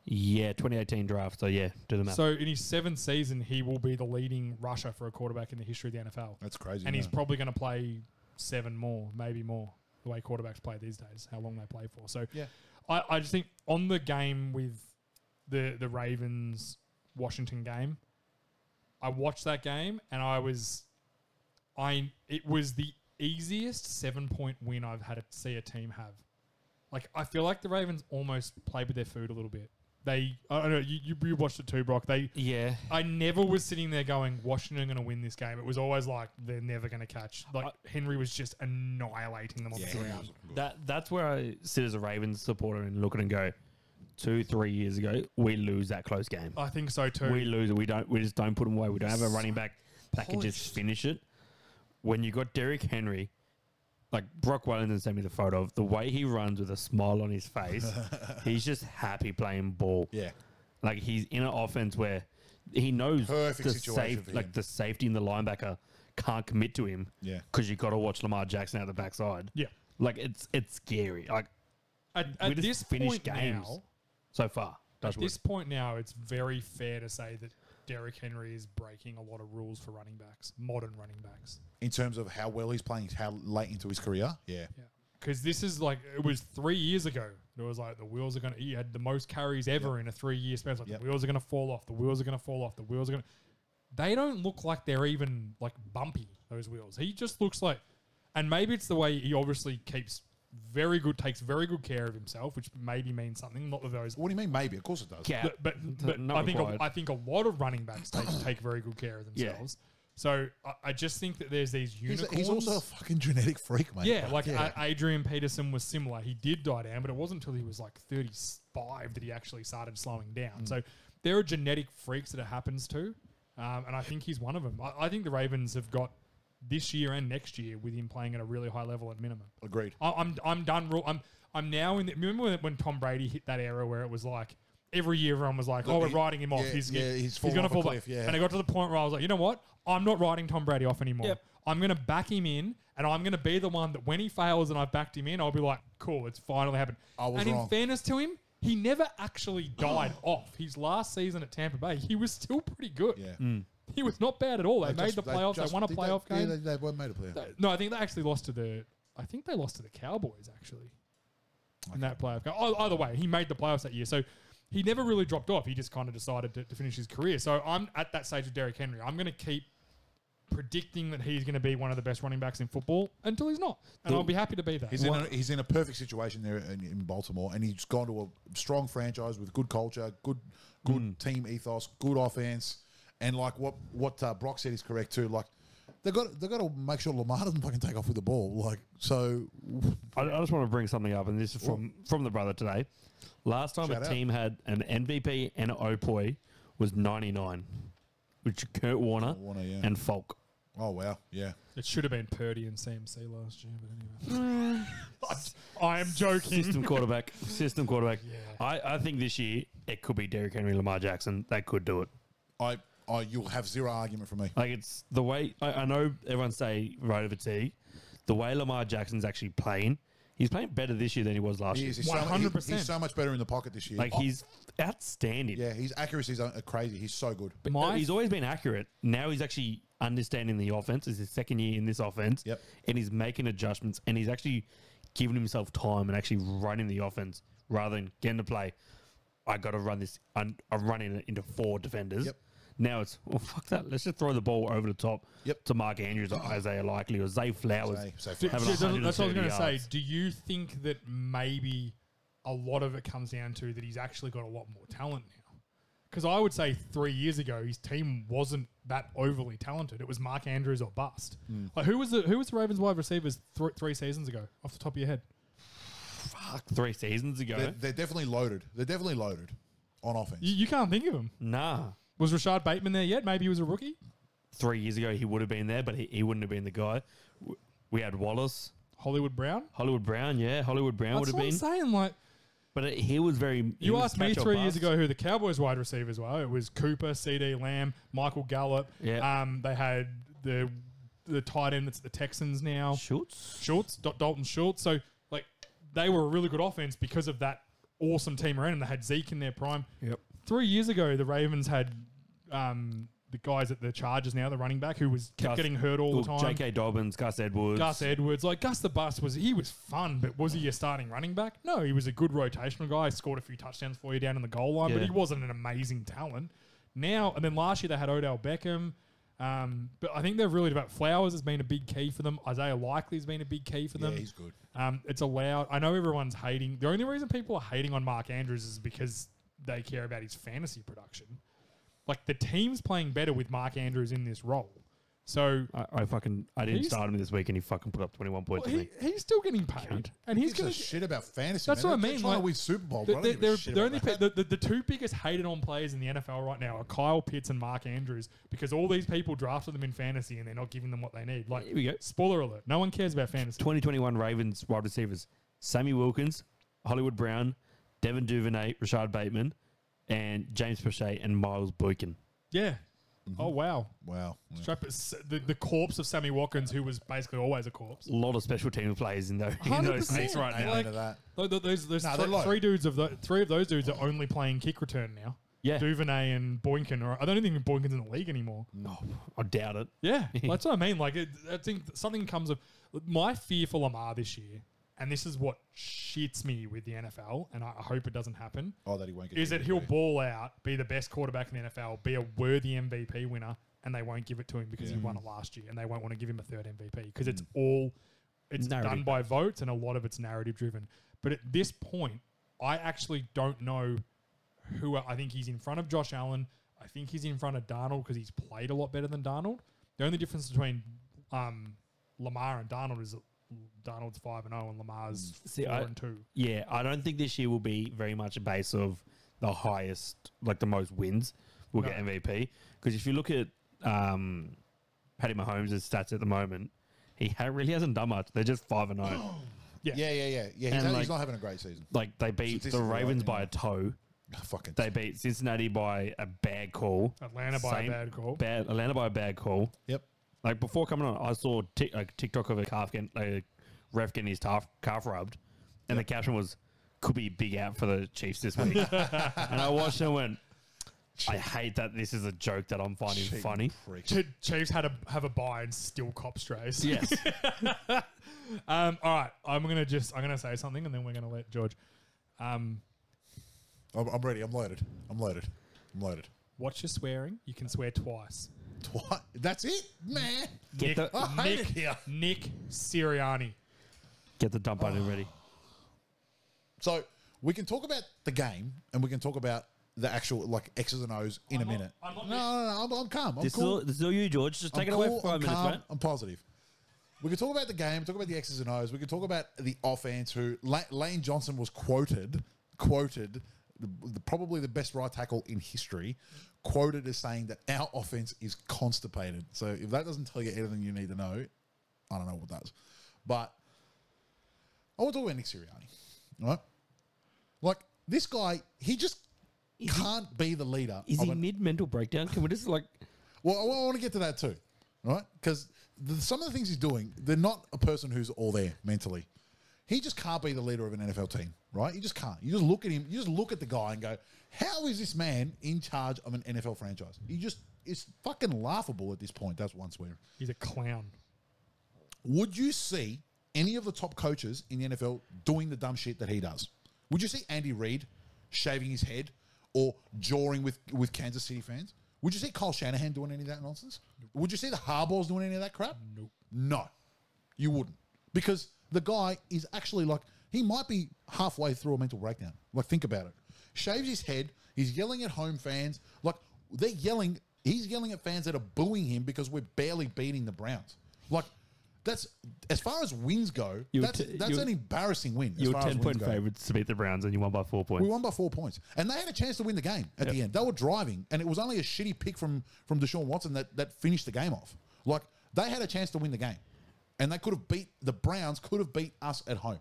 Yeah, 2018 draft. So yeah, do the math. So in his 7th season, he will be the leading rusher for a quarterback in the history of the NFL. That's crazy. And he's probably going to play 7 more, maybe more, the way quarterbacks play these days, how long they play for. So Yeah. I just think on the game with the Ravens-Washington game, I watched that game and it was the easiest 7-point win I've had to see a team have. Like, I feel like the Ravens almost played with their food a little bit. I don't know, you watched it too, Brock. Yeah. I never was sitting there going, Washington are going to win this game. It was always like, they're never going to catch. Like, Henry was just annihilating them on the ground. That's where I sit as a Ravens supporter and look at it and go, 2-3 years ago, we lose that close game. I think so too. We lose it. We just don't put them away. We don't have a running back that can just Polished. finish it. When you got Derrick Henry, like Brock Wellington sent me the photo of the way he runs with a smile on his face. He's just happy playing ball. Yeah. Like he's in an offense where he knows Perfect the situation for him. the safety and the linebacker can't commit to him. Yeah. Because you got to watch Lamar Jackson out the backside. Yeah. Like it's scary. Like At we just this finished point games now, so far. at this point now, it's very fair to say that Derrick Henry is breaking a lot of rules for running backs, modern running backs. In terms of how well he's playing, how late into his career. Yeah. Yeah. Because this is like, it was 3 years ago. It was like the wheels are going to, he had the most carries ever in a 3-year span. It's like the wheels are going to fall off. The wheels are going to fall off. The wheels are going to. They don't look like they're even like bumpy, those wheels. He just looks like, and maybe it's the way he obviously takes very good care of himself, which maybe means something. Not that those. What do you mean? Maybe. Of course it does. Yeah. But Not I think a lot of running backs take very good care of themselves. So I just think that there's these unicorns. He's also a fucking genetic freak, mate. Yeah, like Adrian Peterson was similar. He did die down, but it wasn't until he was like 35 that he actually started slowing down. So there are genetic freaks that it happens to, and I think he's one of them. I think the Ravens have got this year and next year with him playing at a really high level at minimum. Agreed. I'm done. I'm now in. Remember when Tom Brady hit that era where it was like every year everyone was like, "Oh, we're writing him off. He's going to fall back." Yeah. And I got to the point where I was like, you know what? I'm not writing Tom Brady off anymore. Yep. I'm going to back him in, and I'm going to be the one that when he fails and I've backed him in, I'll be like, cool, it's finally happened. I was and wrong. in fairness to him, he never actually died off. His last season at Tampa Bay, he was still pretty good. Yeah. He was not bad at all. They made the playoffs. They won a playoff game. Yeah, they made a playoff. No, I think they actually lost to the... I think they lost to the Cowboys, actually, in that playoff game. Either way, he made the playoffs that year. So he never really dropped off. He just kind of decided to finish his career. So I'm at that stage with Derrick Henry. I'm going to keep predicting that he's going to be one of the best running backs in football until he's not. And I'll be happy to be that. He's in a perfect situation there in Baltimore, and he's gone to a strong franchise with good culture, good team ethos, good offense, and like what Brock said is correct too. Like they got to make sure Lamar doesn't fucking take off with the ball. Like so, I just want to bring something up, and this is from the brother today. Last time Shout a out. team had an MVP and an OPOY was 99, which Kurt Warner, yeah. and Falk. Oh wow, yeah. It should have been Purdy and CMC last year, but anyway. I am joking. System quarterback. Yeah. I think this year it could be Derrick Henry, Lamar Jackson. They could do it. You'll have zero argument from me. Like it's the way I know everyone say right over T. The way Lamar Jackson's actually playing, he's playing better this year than he was last He year. is. 100%. He's so much better in the pocket this year. Like he's outstanding. yeah, his accuracies are crazy. He's so good. But he's always been accurate. Now he's actually understanding the offense. It's his second year in this offense. Yep. And he's making adjustments, and he's actually giving himself time and actually running the offense rather than getting to play. I got to run this. I'm running it into 4 defenders. Yep. Now it's, well, fuck that. Let's just throw the ball over the top Yep. to Mark Andrews or Isaiah Likely or Zay Flowers. Zay having That's what I was 130 going to say. yards. Do you think that maybe a lot of it comes down to that he's actually got a lot more talent now? Because I would say 3 years ago, his team wasn't that overly talented. It was Mark Andrews or bust. Like who was the Ravens wide receivers 3 seasons ago, off the top of your head? Fuck, 3 seasons ago. They're definitely loaded. They're definitely loaded on offense. You can't think of him. Nah. Was Rashad Bateman there yet? Maybe he was a rookie. 3 years ago, he would have been there, but he wouldn't have been the guy. We had Wallace. Hollywood Brown. Hollywood Brown would That's have what been. I'm saying. Like But he was very... you asked me 3 years ago who the Cowboys wide receivers were. It was Cooper, CD Lamb, Michael Gallup. Yeah. They had the tight end that's the Texans now. Schultz? Dalton Schultz. So like they were a really good offense because of that awesome team around them. They had Zeke in their prime. Yep. 3 years ago, the Ravens had the guys at the Chargers now, the running back who kept getting hurt all the time. J.K. Dobbins, Gus Edwards. Like Gus the Bus was fun, but was he a starting running back? No, he was a good rotational guy. Scored a few touchdowns for you down in the goal line, but Yeah. he wasn't an amazing talent. Now and then last year they had Odell Beckham, but I think they've really developed. Flowers has been a big key for them. Isaiah Likely has been a big key for them. Yeah, he's good. It's allowed. I know everyone's hating. The only reason people are hating on Mark Andrews is because they care about his fantasy production. Like the team's playing better with Mark Andrews in this role. So I didn't start him this week, and he fucking put up 21 points for me. he's still getting paid, and he's Gives going a shit about fantasy. That's man. what I They're mean, trying like, to win Super Bowl. Bro. I don't give a they're shit only about that. the two biggest hated on players in the NFL right now are Kyle Pitts and Mark Andrews because all these people drafted them in fantasy and they're not giving them what they need. Like, Here we go. spoiler alert, no one cares about fantasy. 2021 Ravens wide receivers: Sammy Wilkins, Hollywood Brown, Devin Duvernay, Rashad Bateman, and James Prochet and Miles Boykin. Yeah. Oh wow. Wow. Yeah. Strap the corpse of Sammy Watkins, who was basically always a corpse. A lot of special team players in those 100%. seats right now. Like, into that. There's they're low. three of those dudes are only playing kick return now. Yeah. Duvernay and Boykin, or I don't even think Boykin's in the league anymore. No, I doubt it. Yeah, that's what I mean. Like, I think something comes of my fear for Lamar this year, and this is what shits me with the NFL, and I hope it doesn't happen. Oh, that he won't get. Is that MVP. he'll ball out, be the best quarterback in the NFL, be a worthy MVP winner, and they won't give it to him because he won it last year, and they won't want to give him a third MVP because it's Narrative done by votes, and a lot of it's narrative driven. But at this point, I actually don't know who. I think he's in front of Josh Allen. I think he's in front of Darnold because he's played a lot better than Darnold. The only difference between Lamar and Darnold is that Darnold's 5-0 and Lamar's 4-2. Yeah, I don't think this year will be very much a base of the highest, like the most wins will get MVP. Because if you look at Patty Mahomes' stats at the moment, he really hasn't done much. They're just 5-0. Yeah. He's not having a great season. Like they beat the Statistically, Ravens right, by yeah. a toe. Fucking. They beat Cincinnati by a bad call. Atlanta by a bad call. Atlanta by a bad call. Yep. Like before coming on, I saw a TikTok of a ref getting his calf rubbed, and the caption was, "Could be big out for the Chiefs this week." And I watched it and went, I hate that this is a joke that I'm finding funny. Chiefs have a bye and still cop strays. Yes. All right, I'm gonna say something and then we're gonna let George. I'm ready. I'm loaded. Watch your swearing. You can swear twice. That's it, man. I hate it here. Nick Sirianni. Get the dump button ready. So we can talk about the game and we can talk about the actual like X's and O's in a minute. I'm not No, I'm calm. I'm This cool. is all you, George. Just take it I'm away cool, for 5 I'm minutes, calm, mate. I'm positive. We can talk about the game, talk about the X's and O's. We can talk about the offense. Who Lane Johnson was quoted, probably the best right tackle in history, quoted as saying that our offense is constipated. So if that doesn't tell you anything you need to know, I don't know what does. But I want to talk about Nick Sirianni, right? Like this guy, he just can't be the leader. Is he mid-mental breakdown? Can we just like... Well, I want to get to that too, right? Because some of the things he's doing, they're not a person who's all there mentally. He just can't be the leader of an NFL team, right? You just can't. You just look at him, you just look at the guy and go, how is this man in charge of an NFL franchise? It's fucking laughable at this point. That's one swear. He's a clown. Would you see any of the top coaches in the NFL doing the dumb shit that he does? Would you see Andy Reid shaving his head or jawing with Kansas City fans? Would you see Kyle Shanahan doing any of that nonsense? Nope. Would you see the Harbaughs doing any of that crap? Nope. No, you wouldn't. Because the guy is actually like, he might be halfway through a mental breakdown. Like, think about it. Shaves his head. He's yelling at home fans. Like, he's yelling at fans that are booing him because we're barely beating the Browns. Like, that's, as far as wins go, that's an embarrassing win. You were 10-point favourites to beat the Browns and you won by 4 points. We won by 4 points. And they had a chance to win the game at the end. They were driving, and it was only a shitty pick from Deshaun Watson that finished the game off. Like, they had a chance to win the game. And the Browns could have beat us at home.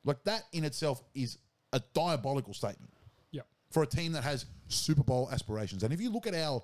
Like, that in itself is a diabolical statement. Yep. For a team that has Super Bowl aspirations. And if you look at our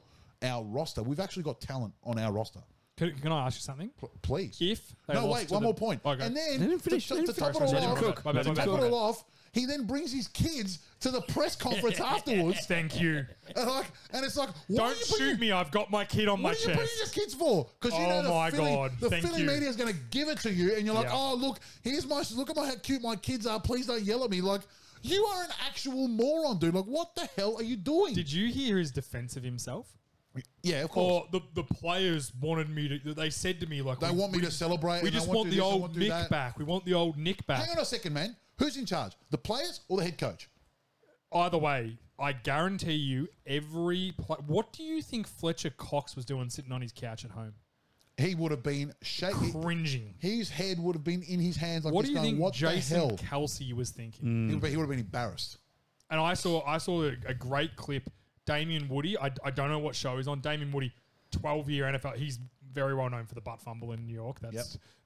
roster, we've actually got talent on our roster. Can I ask you something? Please. If they no, lost wait, to one the- more point. Okay. And then, They didn't finish. to They didn't top finish. it Let all him off, cook. My bad, to my bad, top my it bad. all off, he then brings his kids to the press conference afterwards. Thank you. And it's like, Don't shoot me. I've got my kid on my What are you putting chest. your kids for? Because you Oh know my the Philly, God. the Thank Philly you. media is going to give it to you, and you're like, Yeah. oh, look at how cute my kids are. Please don't yell at me. Like, you are an actual moron, dude. Like, what the hell are you doing? Did you hear his defense of himself? Yeah, of course. Or the players wanted me to. They said to me like, They want me to celebrate. We and I just want want to the do this, I old want to do Nick that. back. We want the old Nick back. Hang on a second, man. Who's in charge? The players or the head coach? Either way, I guarantee you, what do you think Fletcher Cox was doing sitting on his couch at home? He would have been shaking. Cringing. His head would have been in his hands like What this do you going, think what the Jason hell? Kelsey was thinking? He would have been embarrassed. And I saw a great clip. Damien Woody, I don't know what show he's on. Damien Woody, 12-year NFL. He's very well known for the butt fumble in New York.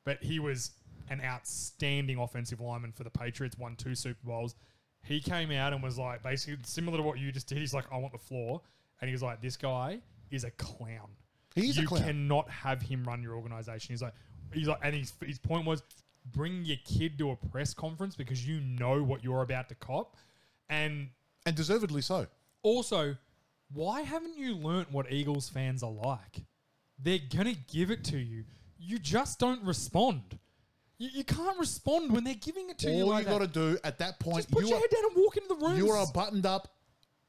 But he was an outstanding offensive lineman for the Patriots, won 2 Super Bowls. He came out and was like, basically similar to what you just did. He's like, I want the floor. And he was like, this guy is a clown. He's a clown. You cannot have him run your organization. He's like, and his point was, bring your kid to a press conference because you know what you're about to cop. And deservedly so. also, why haven't you learnt what Eagles fans are like? They're going to give it to you. You just don't respond. You can't respond when they're giving it to you All like you got to do at that point, Just put your head down and walk into the room. you are buttoned up,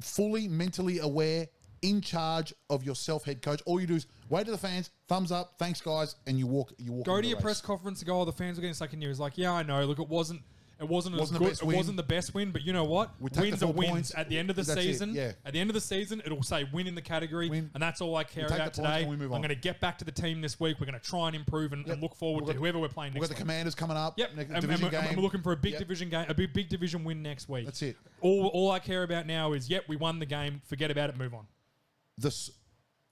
fully mentally aware, in charge of yourself, head coach. All you do is wave to the fans, thumbs up, thanks guys, and you walk. Go to your press conference and go, oh, the fans are getting stuck in you. It's like, yeah, I know. Look, it wasn't as the good. best It win. wasn't the best win, but you know what? We take Wins the are 4 wins. points. At the end of the That's it, season, yeah. at the end of the season, it'll say win in the category, Win. and that's all I care take about the points today. and we move I'm on. going to get back to the team this week. We're going to try and improve and look forward We've to got- whoever we're playing We've next got the week. Commanders coming up. Yep, and Division we're game. looking for a big Yep. division game, a big division win next week. That's it. All I care about now is, we won the game. Forget about it. Move on. This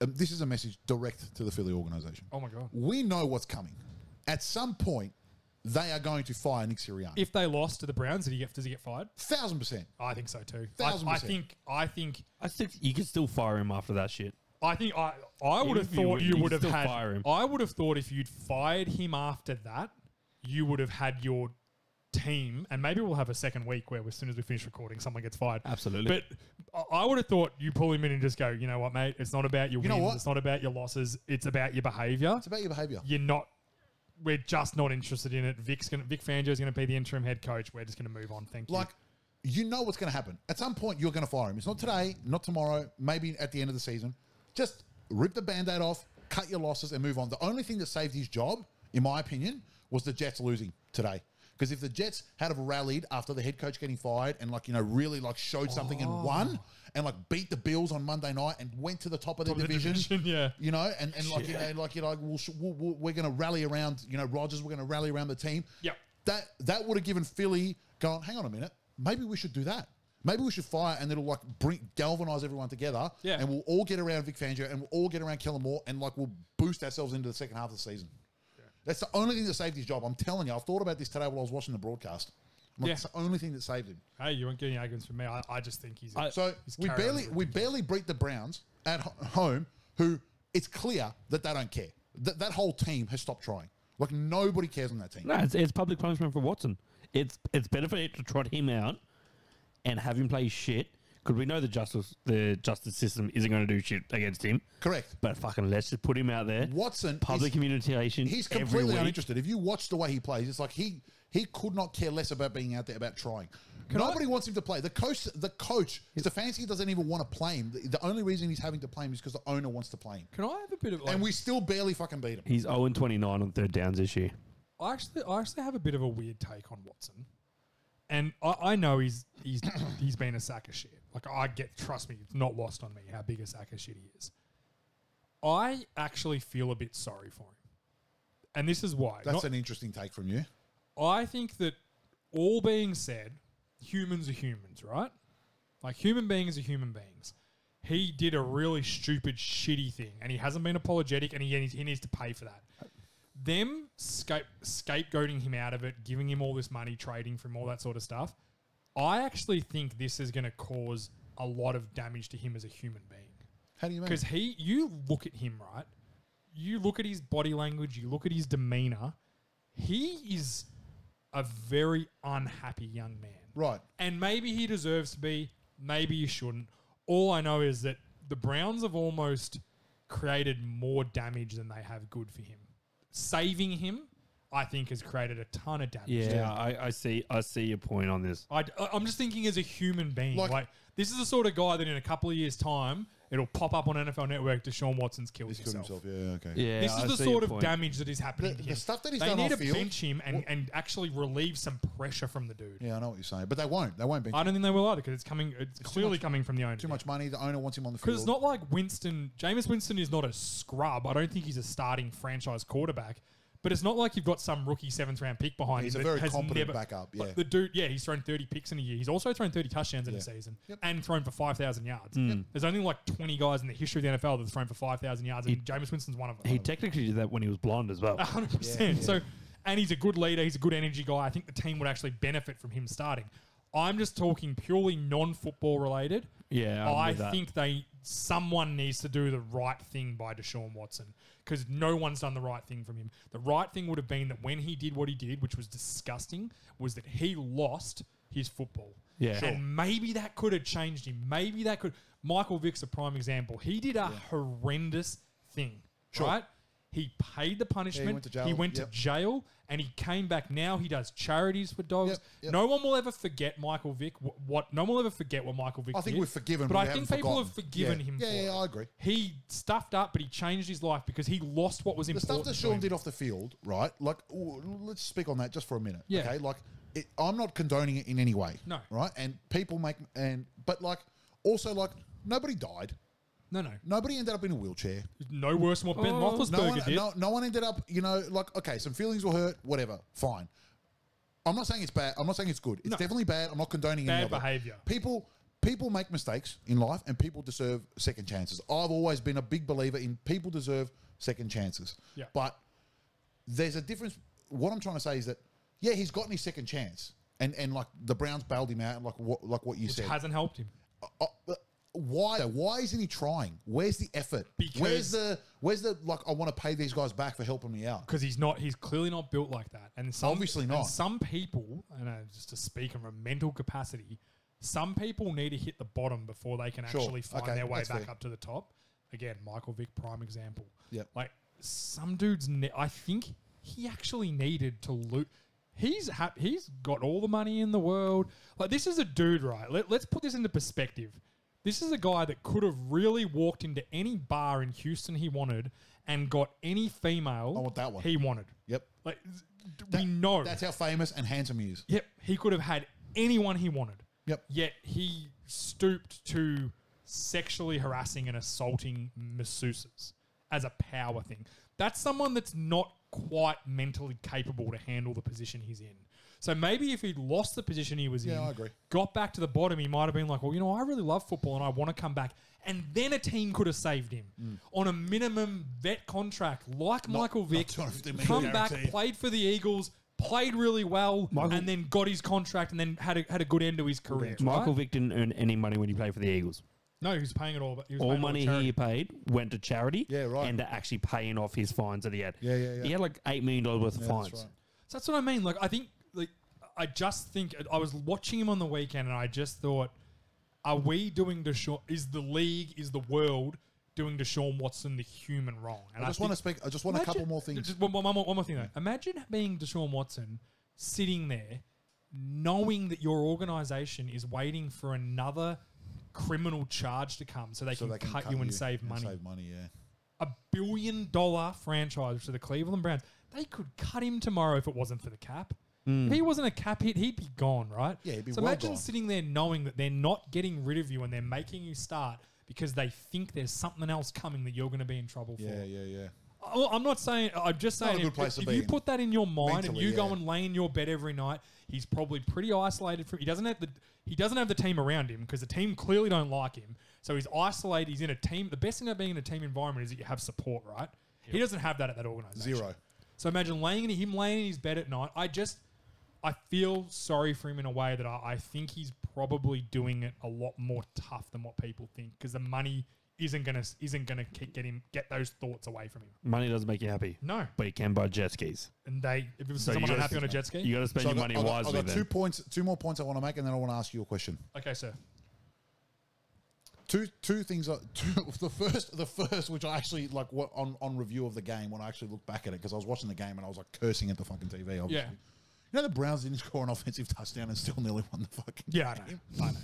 is a message direct to the Philly organization. Oh my god! We know what's coming. At some point, they are going to fire Nick Sirianni. If they lost to the Browns, does he get fired? 1,000%. I think so too. 1,000%. I think I think you can still fire him after that shit. I think I would have if you thought would, you you would have still had. fire him. I would have thought if you'd fired him after that, you would have had your team, and maybe we'll have a second week where as soon as we finish recording, someone gets fired. Absolutely. But I would have thought you pull him in and just go, you know what, mate? It's not about your You know wins. what? It's not about your losses. It's about your behaviour. It's about your behaviour. You're not. We're just not interested in it. Vic Fangio's going to be the interim head coach. We're just going to move on. Thank you. Like, you know what's going to happen. At some point, you're going to fire him. It's not today, not tomorrow, maybe at the end of the season. Just rip the Band-Aid off, cut your losses, and move on. The only thing that saved his job, in my opinion, was the Jets losing today. Because if the Jets had have rallied after the head coach getting fired and, like, you know, really, like, showed something and won and, like, beat the Bills on Monday night and went to the top of their division, yeah. you know, and like, you know, we're going to rally around, you know, Rodgers, we're going to rally around the team. Yep. That would have given Philly going, hang on a minute, maybe we should do that. Maybe we should fire, and it'll like galvanize everyone together. Yeah. And we'll all get around Vic Fangio, and we'll all get around Kellen Moore, and like we'll boost ourselves into the second half of the season. Yeah. That's the only thing that saved his job. I'm telling you, I've thought about this today while I was watching the broadcast. I'm like, it's the only thing that saved him. Hey, you won't get any arguments from me. I just think he's. So we barely beat the Browns at home, who it's clear that they don't care. That whole team has stopped trying. Like nobody cares on that team. No, it's public punishment for Watson. It's better for it to trot him out and have him play shit, because we know the justice system isn't going to do shit against him. Correct. But fucking let's just put him out there. Watson, public communication. He's every completely week. uninterested. If you watch the way he plays, it's like he could not care less about being out there, about trying. Nobody wants him to play. The coach, Stefanski doesn't even want to play him. The only reason he's having to play him is because the owner wants to play him. Can I have a bit of? And we still barely fucking beat him. He's 0-29 on third downs this year. I actually have a bit of a weird take on Watson, and I know he's been a sack of shit. Like trust me, it's not lost on me how big a sack of shit he is. I actually feel a bit sorry for him, and this is why. That's an interesting take from you. I think that all being said, humans are humans, right? Like human beings are human beings. He did a really stupid, shitty thing, and he hasn't been apologetic, and he needs to pay for that. Them scapegoating him out of it, giving him all this money, trading for him, all that sort of stuff. I actually think this is going to cause a lot of damage to him as a human being. How do you mean? Because you look at him, right? You look at his body language, you look at his demeanor. He is a very unhappy young man. Right. And maybe he deserves to be, maybe he shouldn't. All I know is that the Browns have almost created more damage than they have good for him. Saving him, I think, has created a ton of damage. Yeah, I see your point on this. I'm just thinking as a human being. Like- Like this is the sort of guy that in a couple of years' time, it'll pop up on NFL Network, Deshaun Watson's killed He's killed himself. himself. Yeah, okay. Yeah, This I is the see sort your of point. damage that is happening to The him. stuff that he's they done need off to field- bench him and actually relieve some pressure from the dude. Yeah, I know what you're saying. But they won't. They won't bench I him. don't think they will either because it's clearly coming from the owner. Too much money. The owner wants him on the field. Because it's not like Jameis Winston is not a scrub. I don't think he's a starting franchise quarterback. But it's not like you've got some rookie 7th round pick behind He's him. a that very has competent never, backup, like yeah. the dude, he's thrown 30 picks in a year. He's also thrown 30 touchdowns in a season and thrown for 5,000 yards. There's only like 20 guys in the history of the NFL that have thrown for 5,000 yards, and Jameis Winston's one of them. He technically did that when he was blonde as well. 100%. So, and he's a good leader. He's a good energy guy. I think the team would actually benefit from him starting. I'm just talking purely non-football related. Yeah, I think someone needs to do the right thing by Deshaun Watson because no one's done the right thing from him. The right thing would have been that when he did what he did, which was disgusting, was that he lost his football. Yeah. Sure. And maybe that could have changed him. Maybe that could. Michael Vick's a prime example. He did a horrendous thing, right? He paid the punishment. he went to jail. To jail, and he came back. Now he does charities for dogs. Yep. No one will ever forget Michael Vick. No one will ever forget what Michael Vick I think did. we've forgiven, but but I we think haven't people forgotten. have forgiven him. Yeah, for it. I agree. He stuffed up, but he changed his life because he lost what was The important. stuff that to him. Sean did off the field, right? Like, let's speak on that just for a minute. Yeah. Okay. Like, I'm not condoning it in any way. No. Right. And people but like, also like, nobody died. No. Nobody ended up in a wheelchair. No worse than what Ben Roethlisberger did. No one ended up, like, okay, some feelings were hurt, whatever, fine. I'm not saying it's bad. I'm not saying it's good. It's definitely bad. I'm not condoning any of it. Bad behaviour. People make mistakes in life and people deserve second chances. I've always been a big believer in people deserve second chances. Yeah. But there's a difference. What I'm trying to say is that, yeah, he's gotten his second chance. And like the Browns bailed him out, like what you said. Hasn't helped him. why? Why isn't he trying? Where's the effort? Where's the like? I want to pay these guys back for helping me out. Because he's clearly not built like that, and Obviously not. And some people, and just to speak from a mental capacity, some people need to hit the bottom before they can actually find their way back up to the top. Again, Michael Vick, prime example. Yep. Like some dudes, I think he actually needed to loot. He's got all the money in the world. Like this is a dude, right? Let's put this into perspective. This is a guy that could have really walked into any bar in Houston he wanted and got any female I want that one. he wanted. Yep. Like we know That's how famous and handsome he is. Yep, he could have had anyone he wanted. Yep. Yet he stooped to sexually harassing and assaulting masseuses as a power thing. That's someone that's not quite mentally capable to handle the position he's in. So maybe if he'd lost the position he was in, I agree. got back to the bottom, he might have been like, well, I really love football and I want to come back. And then a team could have saved him on a minimum vet contract like Michael Vick. Come back, played for the Eagles, played really well, and then got his contract and then had a good end to his career. Michael Vick didn't earn any money when he played for the Eagles. No, he was paying it all. All money he paid went to charity. Yeah, right. And to actually paying off his fines that he had. Yeah. He had like $8 million worth of fines. That's right. So that's what I mean. Like, I just think I was watching him on the weekend, and I just thought, are we doing Deshaun? Is the league, is the world doing Deshaun Watson the human wrong? And I just want to speak. I just want a couple more things. Just one more thing though. Imagine being Deshaun Watson, sitting there, knowing that your organization is waiting for another criminal charge to come, so they can cut you and save money. Save money, yeah. $1 billion franchise to the Cleveland Browns. They could cut him tomorrow if it wasn't for the cap. If he wasn't a cap hit, he'd be gone, right? Yeah, he'd be so well imagine gone. sitting there knowing that they're not getting rid of you and they're making you start because they think there's something else coming that you're going to be in trouble for. Yeah. I'm not saying. I'm just saying. Not a good place to if be you in. put that in your mind Mentally, and you go yeah. and lay in your bed every night, he's probably pretty isolated from. He doesn't have the team around him because the team clearly don't like him. So he's isolated. He's in a team. The best thing about being in a team environment is that you have support, right? Yep. He doesn't have that at that organization. Zero. So imagine laying in his bed at night. I feel sorry for him in a way that I think he's probably doing it a lot more tough than what people think because the money isn't gonna get those thoughts away from him. Money doesn't make you happy. No, but you can buy jet skis. And if it was someone unhappy on a jet ski, you got to spend your money wisely. I've got 2 more points I want to make, and then I want to ask you a question. Okay, sir. Two things. The first, which I actually like, what on review of the game when I actually looked back at it because I was watching the game and I was like cursing at the fucking TV. Obviously. Yeah. You know the Browns didn't score an offensive touchdown and still nearly won the fucking game? I know.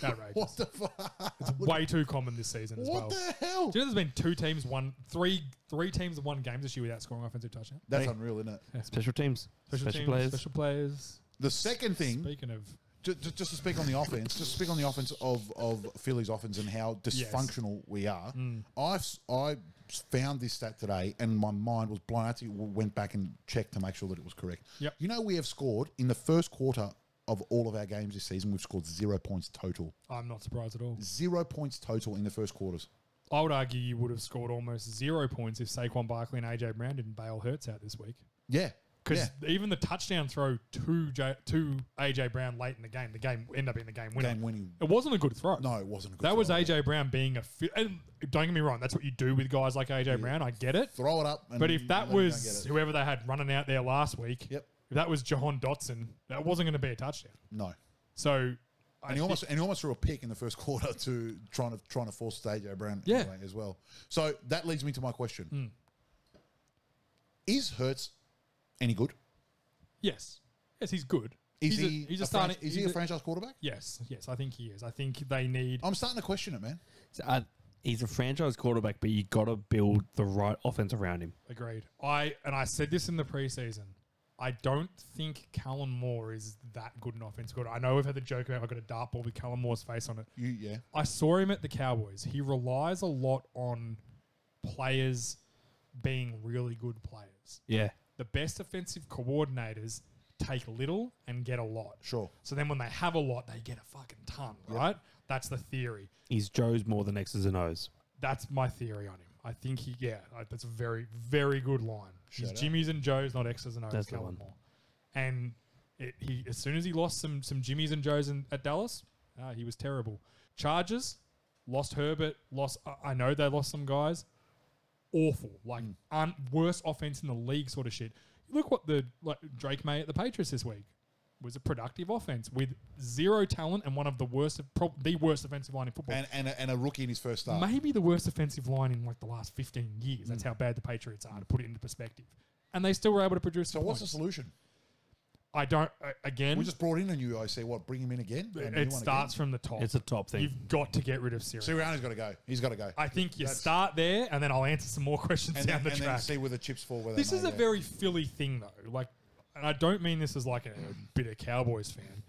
Outrageous. What the fuck? It's way too common this season as well. What the hell? Do you know there's been three teams that won games this year without scoring offensive touchdown? That's unreal, isn't it? Yeah. Special teams. Special players. Special players. The second thing... Speaking of... Just to speak on the offense, of Philly's offense and how dysfunctional we are. I found this stat today and my mind was blown. I actually went back and checked to make sure that it was correct. Yep. You know, we have scored in the first quarter of all of our games this season, we've scored 0 points total. I'm not surprised at all. 0 points total in the first quarters. I would argue you would have scored almost 0 points if Saquon Barkley and AJ Brown didn't bail Hurts out this week. Yeah. Because even the touchdown throw to AJ Brown late in the game ended up being the game winner. Game winning. It wasn't a good throw. No, it wasn't a good throw. That was throw. AJ Brown being and don't get me wrong, that's what you do with guys like AJ Brown. I get it. Throw it up. But if that was whoever they had running out there last week, if that was Jahan Dotson, that wasn't going to be a touchdown. No. So... And he almost threw a pick in the first quarter to trying to force AJ Brown anyway as well. So that leads me to my question. Is Hurts any good? Yes. Yes, he's good. Is he a franchise quarterback? Yes, I think he is. I think they need... I'm starting to question it, man. So, he's a franchise quarterback, but you got to build the right offense around him. Agreed. I said this in the preseason. I don't think Kellen Moore is that good an offensive quarterback. I know we've had the joke about I've got a dartboard with Kellen Moore's face on it. I saw him at the Cowboys. He relies a lot on players being really good players. Yeah. The best offensive coordinators take little and get a lot. Sure. So then when they have a lot, they get a fucking ton, right? That's the theory. He's Joe's more than X's and O's. That's my theory on him. I think that's a very, very good line. He's Jimmy's and Joe's, not X's and O's. That's the one. More. And he as soon as he lost some Jimmy's and Joe's at Dallas, he was terrible. Chargers, lost Herbert, I know they lost some guys. Awful. Like, worst offense in the league sort of shit. Look what Drake May at the Patriots this week was a productive offense with zero talent and one of the worst offensive line in football. And a rookie in his first start. Maybe the worst offensive line in like the last 15 years. That's how bad the Patriots are, to put it into perspective. And they still were able to produce So what's the solution? I don't, again... We just brought in a new OC. What, bring him in again? It starts from the top. It's a top thing. You've got to get rid of Sirianni. Sirianni's got to go. He's got to go. I think you start there, and then I'll answer some more questions down the track. And then see where the chips fall. This is a very Philly thing, though. Like, and I don't mean this as like a bit of Cowboys fan,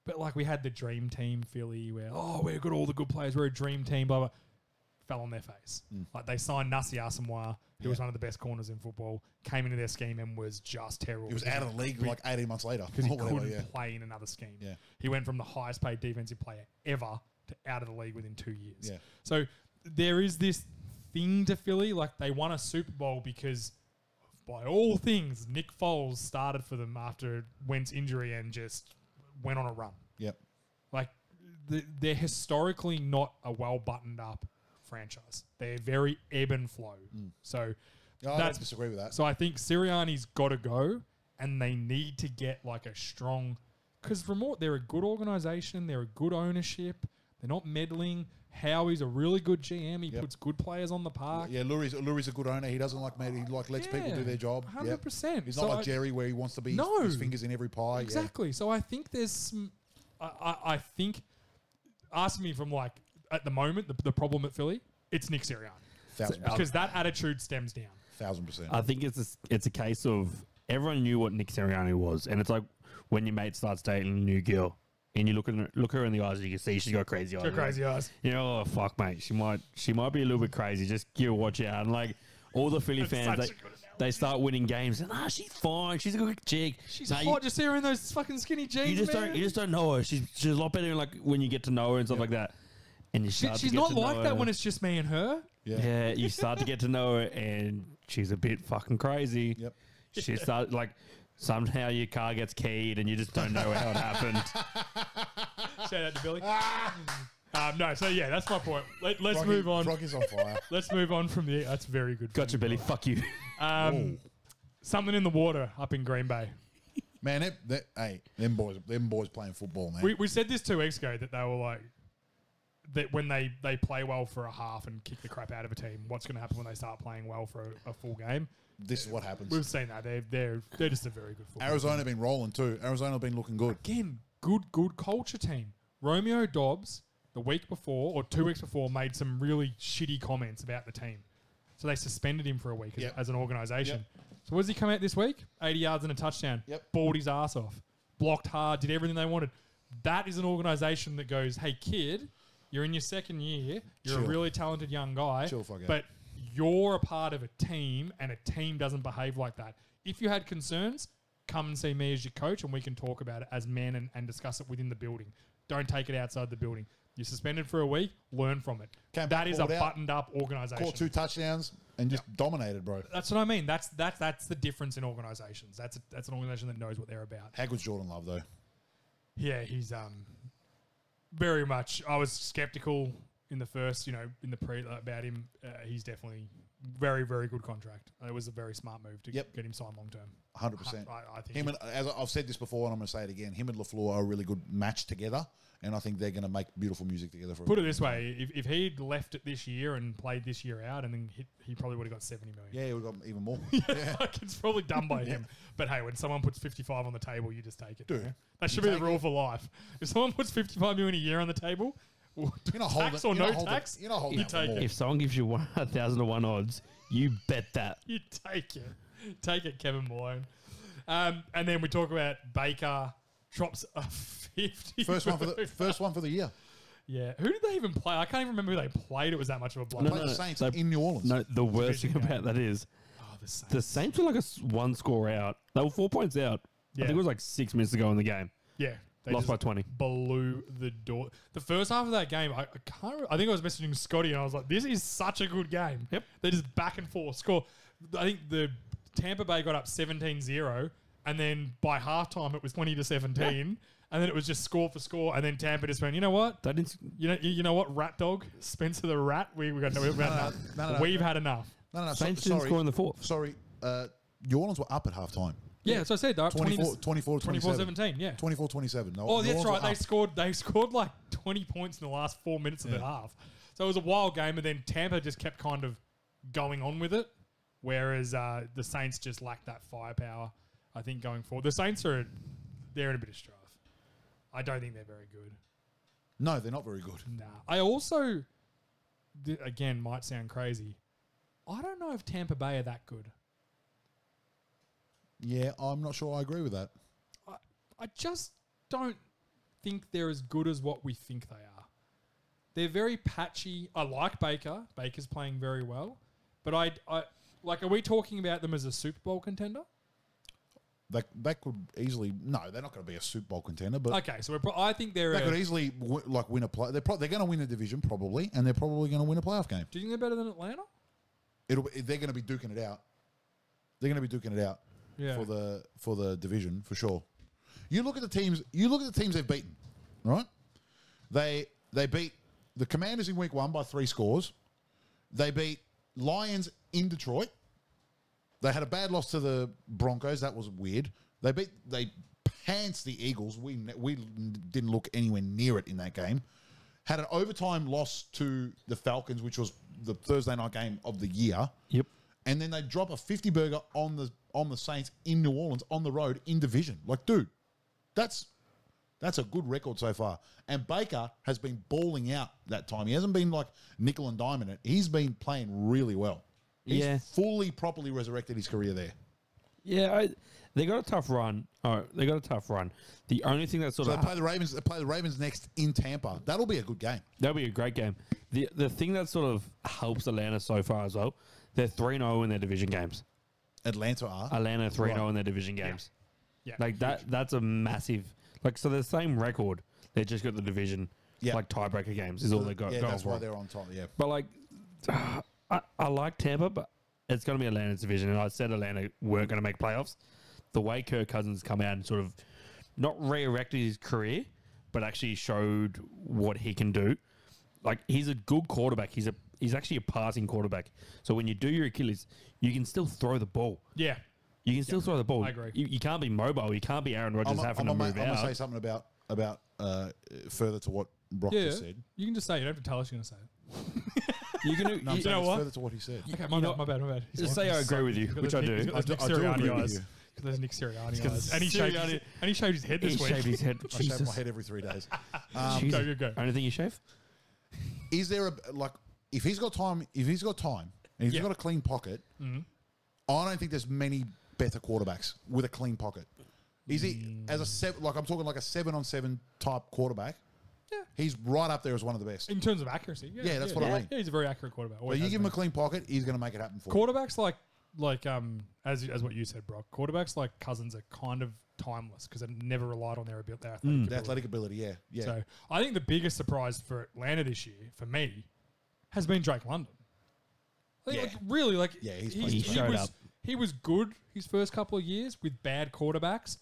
but like we had the dream team Philly where, we've got all the good players, we're a dream team, blah, blah. Fell on their face. Like they signed Nassi Asamoah, who was one of the best corners in football, came into their scheme and was just terrible. He was out of the league like 18 months later. Because he couldn't play in another scheme. Yeah. He went from the highest paid defensive player ever to out of the league within 2 years. Yeah. So there is this thing to Philly, like they won a Super Bowl because by all things, Nick Foles started for them after Wentz injury and just went on a run. Yep. Like they're historically not a well buttoned up franchise. They're very ebb and flow. So I don't disagree with that. So I think Sirianni's got to go, and they need to get like a strong, because they're a good organization, they're a good ownership, they're not meddling. Howie's a really good GM. He puts good players on the park. Yeah, Lurie's a good owner. He doesn't like meddling. He lets people do their job. 100%. He's not like Jerry where he wants to be his fingers in every pie. Exactly. Yeah. So I think there's some. I think, ask me from like at the moment the problem at Philly, it's Nick Sirianni. 1,000%. Because that attitude stems down. 1,000%. I think it's a case of everyone knew what Nick Sirianni was, and it's like when your mate starts dating a new girl, and you look her in the eyes, and you can see she's got crazy eyes. Crazy eyes. You know, oh fuck, mate, she might be a little bit crazy. Just watch out, and like all the Philly fans, they start winning games, and she's fine. She's a good chick. She's hot. Just see her in those fucking skinny jeans. You just don't know her. She's a lot better like when you get to know her and stuff like that. And she's not like that when it's just me and her. Yeah, you start to get to know her, and she's a bit fucking crazy. Yep. She starts like somehow your car gets keyed, and you just don't know how it happened. Shout out to Billy. No, so yeah, that's my point. Let's move on. Froggy's on fire. Let's move on from the. That's very good. Gotcha, Billy. Fuck you. Something in the water up in Green Bay. Man, them boys playing football, man. We said this 2 weeks ago that they were like. That when they play well for a half and kick the crap out of a team, what's going to happen when they start playing well for a full game? This is what happens. We've seen that. They're just a very good football Arizona team. been rolling too. Arizona been looking good. Again, good culture team. Romeo Dobbs, the week before or 2 weeks before, made some really shitty comments about the team. So they suspended him for a week as an organisation. Yep. So what does he come out this week? 80 yards and a touchdown. Yep. Balled his ass off. Blocked hard. Did everything they wanted. That is an organisation that goes, hey, kid... You're in your second year. You're a really talented young guy. But you're a part of a team, and a team doesn't behave like that. If you had concerns, come and see me as your coach, and we can talk about it as men and discuss it within the building. Don't take it outside the building. You're suspended for a week. Learn from it. That is a buttoned-up organisation. Caught 2 touchdowns and just dominated, bro. That's what I mean. That's the difference in organisations. That's an organisation that knows what they're about. How good's Jordan Love, though? Yeah, he's... Very much. I was skeptical in the first, in the pre about him. He's definitely very, very good contract. It was a very smart move to get him signed long term. 100%. I think him and, as I've said this before, and I'm going to say it again, him and LaFleur are a really good match together, and I think they're going to make beautiful music together. Put it this way: if he'd left it this year and played this year out, and then he probably would have got $70 million. Yeah, he would have got even more. Like it's probably done by him. But hey, when someone puts 55 on the table, you just take it. Dude, that should be the rule for life. If someone puts 55 million a year on the table, tax or no tax, you're not holding you take it. If someone gives you 1,000 to 1 odds, you bet that. You take it. Take it, Kevin Malone. And then we talk about Baker drops a 50. First one for the year. Yeah. Who did they even play? I can't even remember who they played. It was that much of a blow. They played the Saints in New Orleans. No, the worst thing about that is the Saints were like a 1 score out. They were 4 points out. Yeah. I think it was like 6 minutes to go in the game. Yeah. They lost by 20. Blew the door. The first half of that game, I can't remember. I think I was messaging Scotty and I was like, this is such a good game. Yep. They're just back and forth. Score. I think the Tampa Bay got up 17-0 and then by halftime it was 20-17. and then it was just score for score, and then Tampa just went, you know what? They didn't. You know what? Rat dog, Spencer the Rat. We've had enough. No. We've had enough. No. Saints didn't score in the fourth. Sorry. New Orleans were up at halftime. Yeah, that's what I said. They're up 24 17, yeah. 24-27. No, Oh, New that's Orleans were right. up. They scored like 20 points in the last 4 minutes of the half. So it was a wild game, and then Tampa just kept kind of going on with it, whereas the Saints just lacked that firepower, I think, going forward. The Saints they're in a bit of strife. I don't think they're very good. No, they're not very good. Nah. I also, again, might sound crazy, I don't know if Tampa Bay are that good. Yeah, I'm not sure I agree with that. I just don't think they're as good as what we think they are. They're very patchy. I like Baker. Baker's playing very well. But I are we talking about them as a Super Bowl contender? That could easily... No, they're not going to be a Super Bowl contender, but... Okay, so I think they're... They could easily win a play. They're going to win a division, probably, and they're probably going to win a playoff game. Do you think they're better than Atlanta? They're going to be duking it out. They're going to be duking it out for the division, for sure. You look at the teams they've beaten, right? They beat the Commanders in week 1 by 3 scores. They beat Lions in Detroit. They had a bad loss to the Broncos. That was weird. They pantsed the Eagles. We didn't look anywhere near it in that game. Had an overtime loss to the Falcons, which was the Thursday night game of the year. Yep. And then they drop a 50-burger on the Saints in New Orleans on the road in division. Like, dude, that's a good record so far. And Baker has been balling out that time. He hasn't been like nickel and dime in it. He's been playing really well. He's fully, properly resurrected his career there. Yeah, they got a tough run. All right, they got a tough run. The only thing that's sort So of... they play the Ravens next in Tampa. That'll be a good game. That'll be a great game. The thing that sort of helps Atlanta so far as well, they're 3-0 in their division games. Atlanta are. Atlanta 3-0 in their division games. Yeah. Like that's a massive... Like, so they're the same record. They just got the division, like, tiebreaker games is all they got. Yeah, going that's for why them. they're on top, yeah. But, like, I like Tampa, but it's going to be Atlanta's division. And I said Atlanta weren't going to make playoffs. The way Kirk Cousins come out and sort of not re-erected his career, but actually showed what he can do. Like, he's a good quarterback. He's actually a passing quarterback. So when you do your Achilles, you can still throw the ball. Yeah. You can still throw the ball. I agree. You can't be mobile. You can't be Aaron Rodgers having to move out. I'm going to say something about further to what Brock just said. You can just say it. You don't have to tell us you're going to say it. You're gonna, No, I'm you saying know it's what? further to what he said. Okay, my bad. Just say I agree with you, which I do. He's got those Nick I do agree Sirianni with eyes. you. Because there's Nick Sirianni Because eyes. And he shaved his head this He week. shaved his head. I shave my Jesus. head every 3 days. Jesus. Go. Only thing you shave? Is there if he's got time, and he's got a clean pocket, I don't think there's many better quarterbacks with a clean pocket. Is he as a seven? Like, I'm talking like a 7-on-7 type quarterback. Yeah. He's right up there as one of the best. In terms of accuracy. Yeah, that's what I mean. Yeah, he's a very accurate quarterback. But you give him a clean pocket, he's going to make it happen for you. Quarterbacks as what you said, Brock. Quarterbacks like Cousins are kind of timeless because they've never relied on their athletic The athletic ability, yeah. So I think the biggest surprise for Atlanta this year, for me, has been Drake London. I think, he showed up. He was good his first couple of years with bad quarterbacks.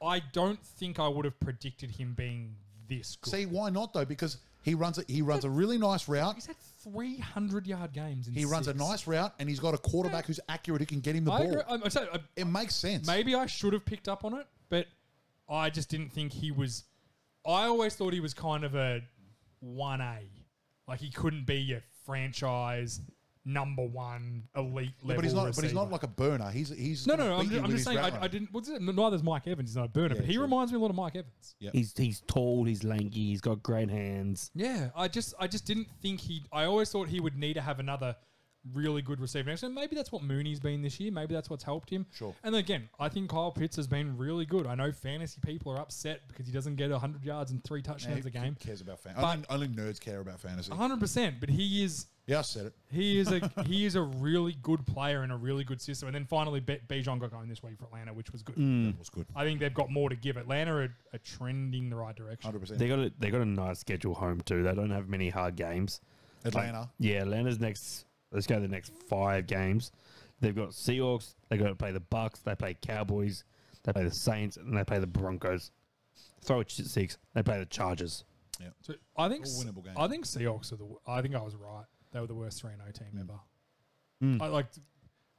I don't think I would have predicted him being this good. See, why not though? Because he runs a really nice route. He's had 300-yard games. He runs a nice route, and he's got a quarterback who's accurate who can get him the I ball. agree. It makes sense. Maybe I should have picked up on it, but I just didn't think he was. I always thought he was kind of a 1A. Like, he couldn't be your franchise number one elite level. But he's not. receiver. But he's not like a burner. He's No. gonna beat you I'm with just his saying. route I running. didn't. Neither's Mike Evans. He's not a burner, but he true. reminds me a lot of Mike Evans. Yeah. He's tall, he's lanky, he's got great hands. Yeah, I just didn't think he. I always thought he would need to have another really good receiver next to him. Maybe that's what Mooney's been this year. Maybe that's what's helped him. Sure. And again, I think Kyle Pitts has been really good. I know fantasy people are upset because he doesn't get 100 yards and 3 touchdowns a game. Who cares about fantasy? But- Only nerds care about fantasy. 100%, but he is. Yeah, I said it. He is a really good player in a really good system. And then finally, Bijan got going this week for Atlanta, which was good. That was good. I think they've got more to give. Atlanta are trending the right direction. 100%. They got a nice schedule home too. They don't have many hard games. Atlanta. Yeah, Atlanta's next. Let's go to the next 5 games. They've got Seahawks. They got to play the Bucks. They play Cowboys. They play the Saints, and they play the Broncos. Throw it at 6. They play the Chargers. Yeah. So I think All winnable games. I think Seahawks are I think I was right. They were the worst 3-0 team ever. Mm.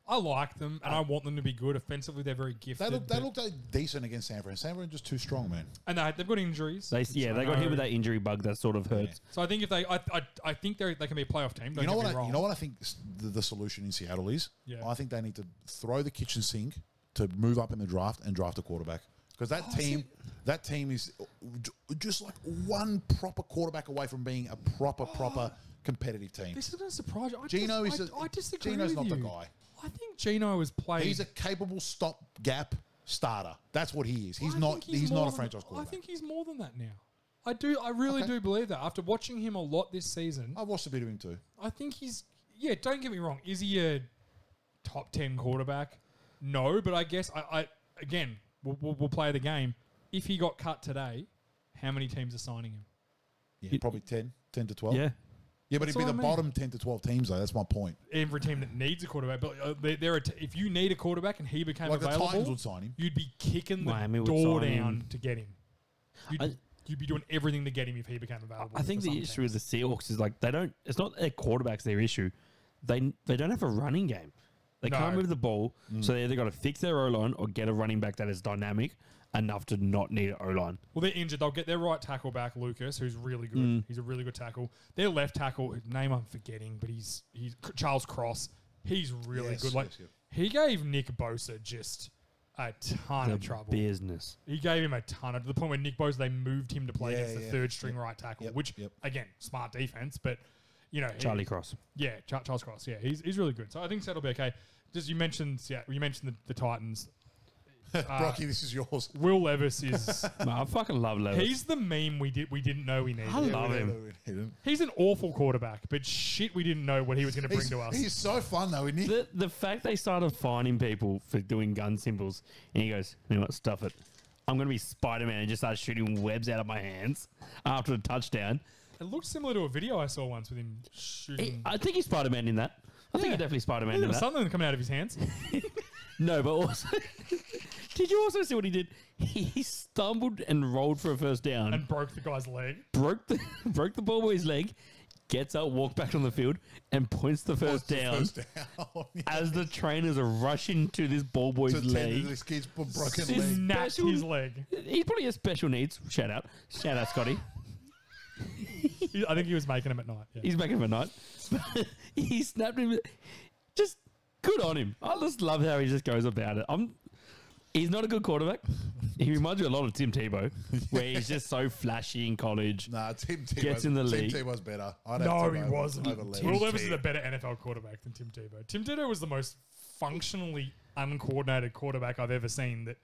I like them and I want them to be good. Offensively, they're very gifted. They looked decent against San Fran. San Fran just too strong, man. And they've got injuries. They got hit with that injury bug that sort of hurts. So I think if they think they can be a playoff team. You know what I think the solution in Seattle is? Yeah. I think they need to throw the kitchen sink to move up in the draft and draft a quarterback. Because that team is just like one proper quarterback away from being a proper competitive team. This is going to surprise you. I disagree Gino's with not you. the guy. I think Gino has played. He's a capable stopgap starter. That's what he is. He's not a franchise quarterback. I think he's more than that now. I really do believe that. After watching him a lot this season, I've watched a bit of him too. I think he's. Yeah, don't get me wrong. Is he a top 10 quarterback? No, but I guess again we'll play the game. If he got cut today, how many teams are signing him? Yeah, probably 10 to 12. Yeah. Yeah, but That's it'd be what the I mean. bottom 10 to 12 teams, though. That's my point. Every team that needs a quarterback, but if you need a quarterback and he became Like the available, Titans would sign him. you'd be kicking Miami the would door sign down him. to get him. You'd be doing everything to get him if he became available. I think for the some issue teams. with the Seahawks is like it's not their quarterback's their issue. They don't have a running game. They can't move the ball, so they either got to fix their O-line or get a running back that is dynamic enough to not need an O-line. Well, they're injured. They'll get their right tackle back, Lucas, who's really good. He's a really good tackle. Their left tackle, whose name I'm forgetting, but he's Charles Cross. He's really good. He gave Nick Bosa just a ton of trouble. Business. He gave him a ton of, to the point where Nick Bosa, they moved him to play against the third string right tackle, which again, smart defense, but Charlie Cross. Yeah, Charles Cross. Yeah, he's really good. So I think that'll be okay. Just you mentioned the Titans. Brocky, this is yours. Will Levis is. No, I fucking love Levis. He's the meme we didn't know we needed. I love him. He's an awful quarterback, but shit, we didn't know what he was going to bring to us. He's so fun, though, isn't he? The fact they started fining people for doing gun symbols, and he goes, you know what, stuff it. I'm going to be Spider-Man and just start shooting webs out of my hands after a touchdown. It looked similar to a video I saw once with him shooting. I think he's Spider-Man in that. I think he's definitely Spider-Man in There was that. something coming out of his hands. No, but also, did you also see what he did? He stumbled and rolled for a first down. And broke the guy's leg. broke the ball boy's leg, gets up, walks back on the field, and points the first down as the trainers are rushing to this ball boy's leg. This kid's broken This- leg. Snapped his leg. He probably has special needs. Shout out, Scotty. I think he was making him at night. Yeah. He's making him a night. He snapped him. Just good on him. I just love how he just goes about it. He's not a good quarterback. He reminds me a lot of Tim Tebow, where he's just so flashy in college. Nah, Tim Gets in the league. Tim Tebow's better. No, he wasn't. Over Levis. Will Levis is a better NFL quarterback than Tim Tebow. Tim Tebow was the most functionally uncoordinated quarterback I've ever seen. That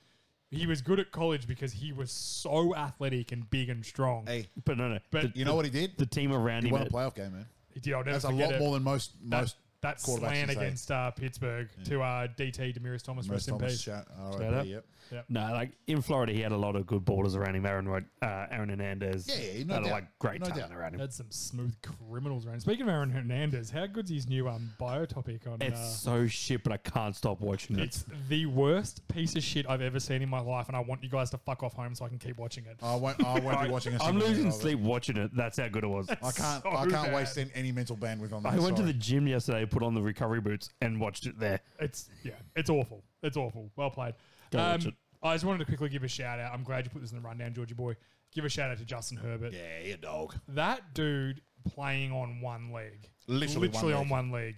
he was good at college because he was so athletic and big and strong. Hey, But no. But you know what he did? The team around He him. won a playoff game, man. He did. I'll never That's a forget lot it. more than most That quarterbacks slant can say. against Pittsburgh to DT Demaryius Thomas, rest in peace. Shout out. Yep. No, like in Florida, he had a lot of good ballers around him. Aaron Hernandez. Yeah, no had doubt. like great No talent doubt. around him. Had some smooth criminals around. Speaking of Aaron Hernandez, how good's his new bio topic on? It's so shit, but I can't stop watching it. It's the worst piece of shit I've ever seen in my life, and I want you guys to fuck off home so I can keep watching it. I won't be watching a I'm single losing minute of it. sleep watching it. That's how good it was. I can't bad. waste any mental bandwidth on that. I went to sorry. the gym yesterday, put on the recovery boots, and watched it there. It's awful. It's awful. Well played. Go watch it. I just wanted to quickly give a shout out. I'm glad you put this in the rundown, Georgie boy. Give a shout out to Justin Herbert. Yeah, you dog. That dude playing on one leg, Literally one on leg. one leg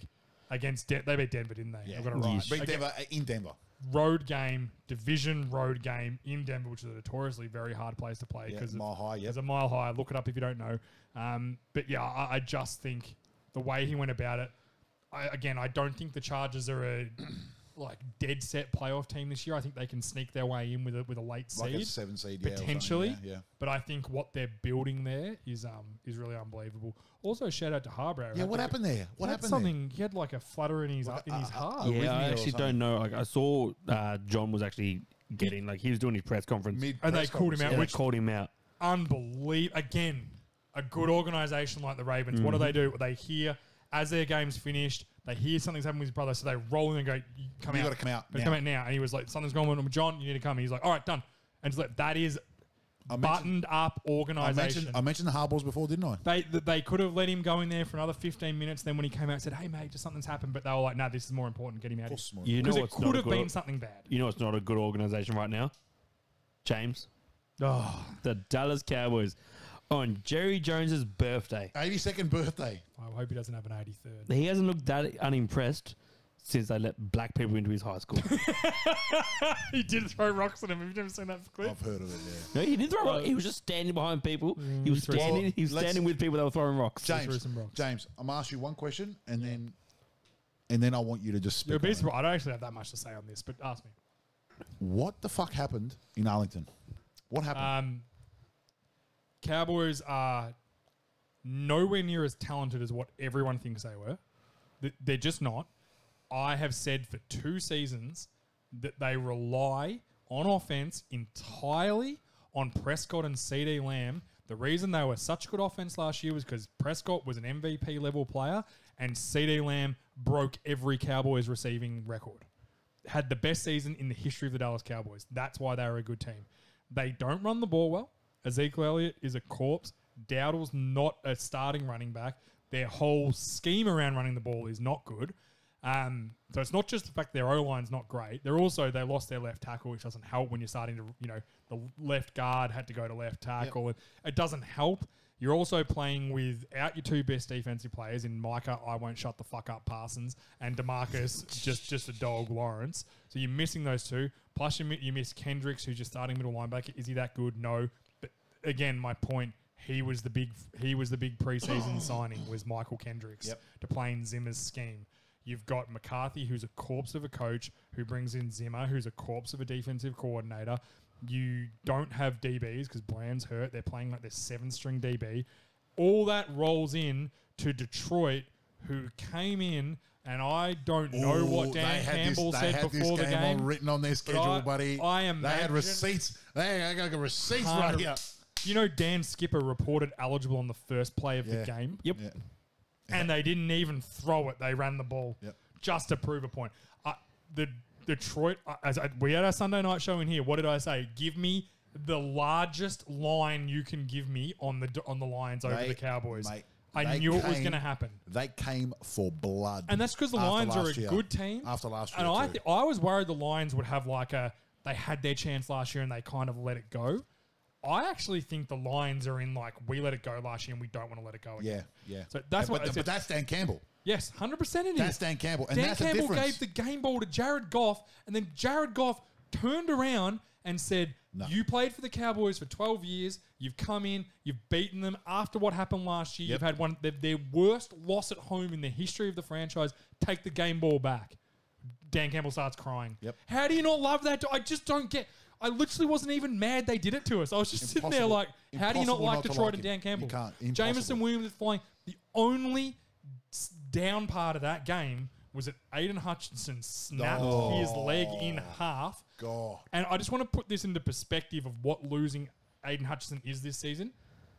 against they beat Denver, didn't they? Yeah. I got it right. Yes. Beat Denver in Denver. Road game, division road game in Denver, which is a notoriously very hard place to play Yeah, because mile high. Yeah, it's a mile high. Look it up if you don't know. But yeah, I just think the way he went about it. I don't think the Chargers are a dead set playoff team this year. I think they can sneak their way in with a late seed, like a 7 seed, yeah, or something, potentially. Yeah. But I think what they're building there is really unbelievable. Also, shout out to Harbrow. Yeah, what happened there? What happened something, he had like a flutter in his heart. Yeah, I or actually something. don't know. Like I saw John was actually getting he was doing his press conference, And they called him out, and they which called him out. unbelievable. Again, a good organisation like the Ravens. What do? They hear as their game's finished, they hear something's happened with his brother, so they roll in and go, "You come You out. gotta come out Gotta now." come out now." And he was like, "Something's going on with John. You need to come." And he's like, "All right, done." And it's like that is buttoned up organisation. I mentioned the hardballs before, didn't I? They could have let him go in there for another 15 minutes. Then when he came out and said, "Hey mate, just something's happened," but they were like, "No, this is more important. Get him out." You know Because it what's could not a have good been something bad. You know it's not a good organisation right now? James. Oh, The Dallas Cowboys. On Jerry Jones's birthday. 82nd birthday. I hope he doesn't have an 83rd. He hasn't looked that unimpressed since they let black people into his high school. He did throw rocks at him. Have you never seen that clip? I've heard of it, yeah. No, he didn't throw rocks. He was just standing behind people. He was standing. He was standing with people that were throwing rocks. James, I'm going to ask you one question, and then I want you to just speak. You'll be surprised. I don't actually have that much to say on this, but ask me. What the fuck happened in Arlington? What happened? Cowboys are nowhere near as talented as what everyone thinks they were. They're just not. I have said for 2 seasons that they rely on offense entirely on Prescott and CD Lamb. The reason they were such good offense last year was because Prescott was an MVP level player and CD Lamb broke every Cowboys receiving record. Had the best season in the history of the Dallas Cowboys. That's why they were a good team. They don't run the ball well. Ezekiel Elliott is a corpse. Dowdle's not a starting running back. Their whole scheme around running the ball is not good. So it's not just the fact their O-line's not great. They lost their left tackle, which doesn't help when you're starting to, the left guard had to go to left tackle. Yep. It doesn't help. You're also playing without your 2 best defensive players in Micah, I won't shut the fuck up, Parsons, and DeMarcus, just a dog, Lawrence. So you're missing those 2. Plus you miss Kendricks, who's your starting middle linebacker. Is he that good? No. But again, my point, he was the big preseason signing was Michael Kendricks to play in Zimmer's scheme. You've got McCarthy, who's a corpse of a coach, who brings in Zimmer, who's a corpse of a defensive coordinator. You don't have DBs because Bland's hurt. They're playing like their 7-string DB. All that rolls in to Detroit, who came in, and I don't know what Dan Campbell said before the game. Written on their schedule, buddy. They had receipts. They got receipts right here. You know, Dan Skipper reported eligible on the first play of the game. Yep. Yeah. And they didn't even throw it. They ran the ball just to prove a point. The Detroit, we had our Sunday night show in here. What did I say? Give me the largest line you can give me on the Lions over the Cowboys. Mate, I knew it was going to happen. They came for blood. And that's because the Lions are a good team. After last year, and I was worried the Lions would have they had their chance last year and they kind of let it go. I actually think the Lions are in we let it go last year and we don't want to let it go again. Yeah. So that's but that's Dan Campbell. Yes, 100% it is. That's Dan Campbell. And Dan that's Campbell the difference. gave the game ball to Jared Goff, and then Jared Goff turned around and said, You played for the Cowboys for 12 years. You've come in. You've beaten them after what happened last year. You've had their worst loss at home in the history of the franchise. Take the game ball back. Dan Campbell starts crying. Yep. How do you not love that? I just don't get... I literally wasn't even mad they did it to us. I was just sitting there like, how do you not like Detroit and Dan Campbell? You can't. Jameson Williams is flying. The only down part of that game was that Aiden Hutchinson snapped his leg in half. God. And I just want to put this into perspective of what losing Aiden Hutchinson is this season.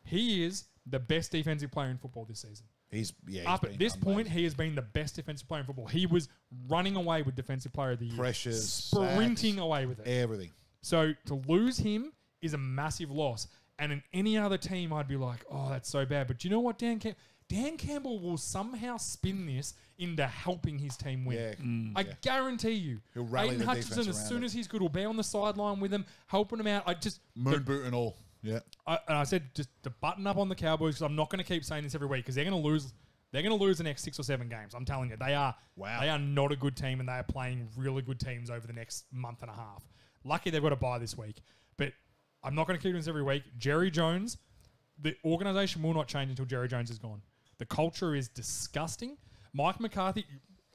He is the best defensive player in football this season. He's Up at this point, he has been the best defensive player in football. He was running away with Defensive Player of the Year. Pressures, sprinting sacks, away with it. Everything. So to lose him is a massive loss. And in any other team, I'd be like, oh, that's so bad. But do you know what, Dan Campbell will somehow spin this into helping his team win. Yeah. I guarantee you. He'll rally Aiden the Hutchinson, defense as soon around as he's good, will be on the sideline with him, helping him out. Moon boot and all. Yeah. And I said just to button up on the Cowboys because I'm not going to keep saying this every week because they're going to lose. They're going to lose the next 6 or 7 games. I'm telling you, they are. Wow. They are not a good team, and they are playing really good teams over the next month and a half. Lucky they've got a bye this week, but I'm not going to keep doing this every week. Jerry Jones, the organization will not change until Jerry Jones is gone. The culture is disgusting. Mike McCarthy,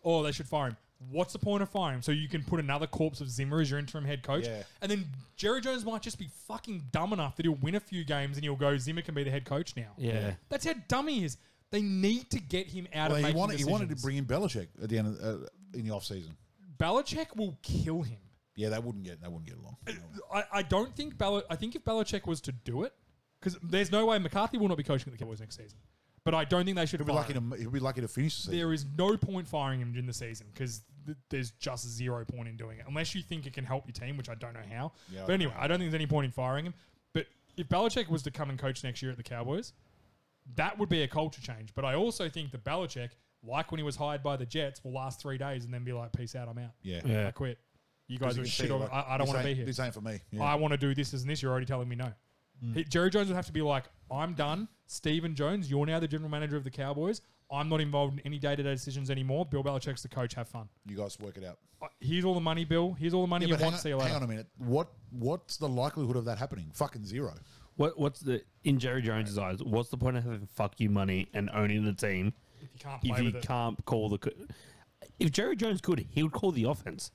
they should fire him. What's the point of firing him? So you can put another corpse of Zimmer as your interim head coach? Yeah. And then Jerry Jones might just be fucking dumb enough that he'll win a few games and he'll go, Zimmer can be the head coach now. Yeah. That's how dumb he is. They need to get him out of he making wanted decisions. to bring in Belichick at the end of, in the offseason. Belichick will kill him. Yeah, they wouldn't get along. I don't think I think if Belichick was to do it, because there's no way McCarthy will not be coaching the Cowboys next season. But I don't think they should fire him. He'll be lucky to finish the season. There is no point firing him during the season because there's just 0 point in doing it. Unless you think it can help your team, which I don't know how. Yeah, but anyway, I don't think there's any point in firing him. But if Belichick was to come and coach next year at the Cowboys, that would be a culture change. But I also think that Belichick, like when he was hired by the Jets, will last 3 days and then be like, peace out, I'm out. Yeah. I quit. You guys You are can shit. see, like, I don't want to be here. This ain't for me. Yeah. I want to do this and this. You're already telling me no. Jerry Jones would have to be like, I'm done. Stephen Jones, you're now the general manager of the Cowboys. I'm not involved in any day-to-day decisions anymore. Bill Belichick's the coach. Have fun. You guys work it out. Here's all the money, Bill. Here's all the money you but want. See you later. hang on a minute. What's the likelihood of that happening? Fucking zero. What's the in Jerry Jones' eyes? What's the point of having fuck you money and owning the team If you can't if play you with it. can't call the? If Jerry Jones could, he would call the offense.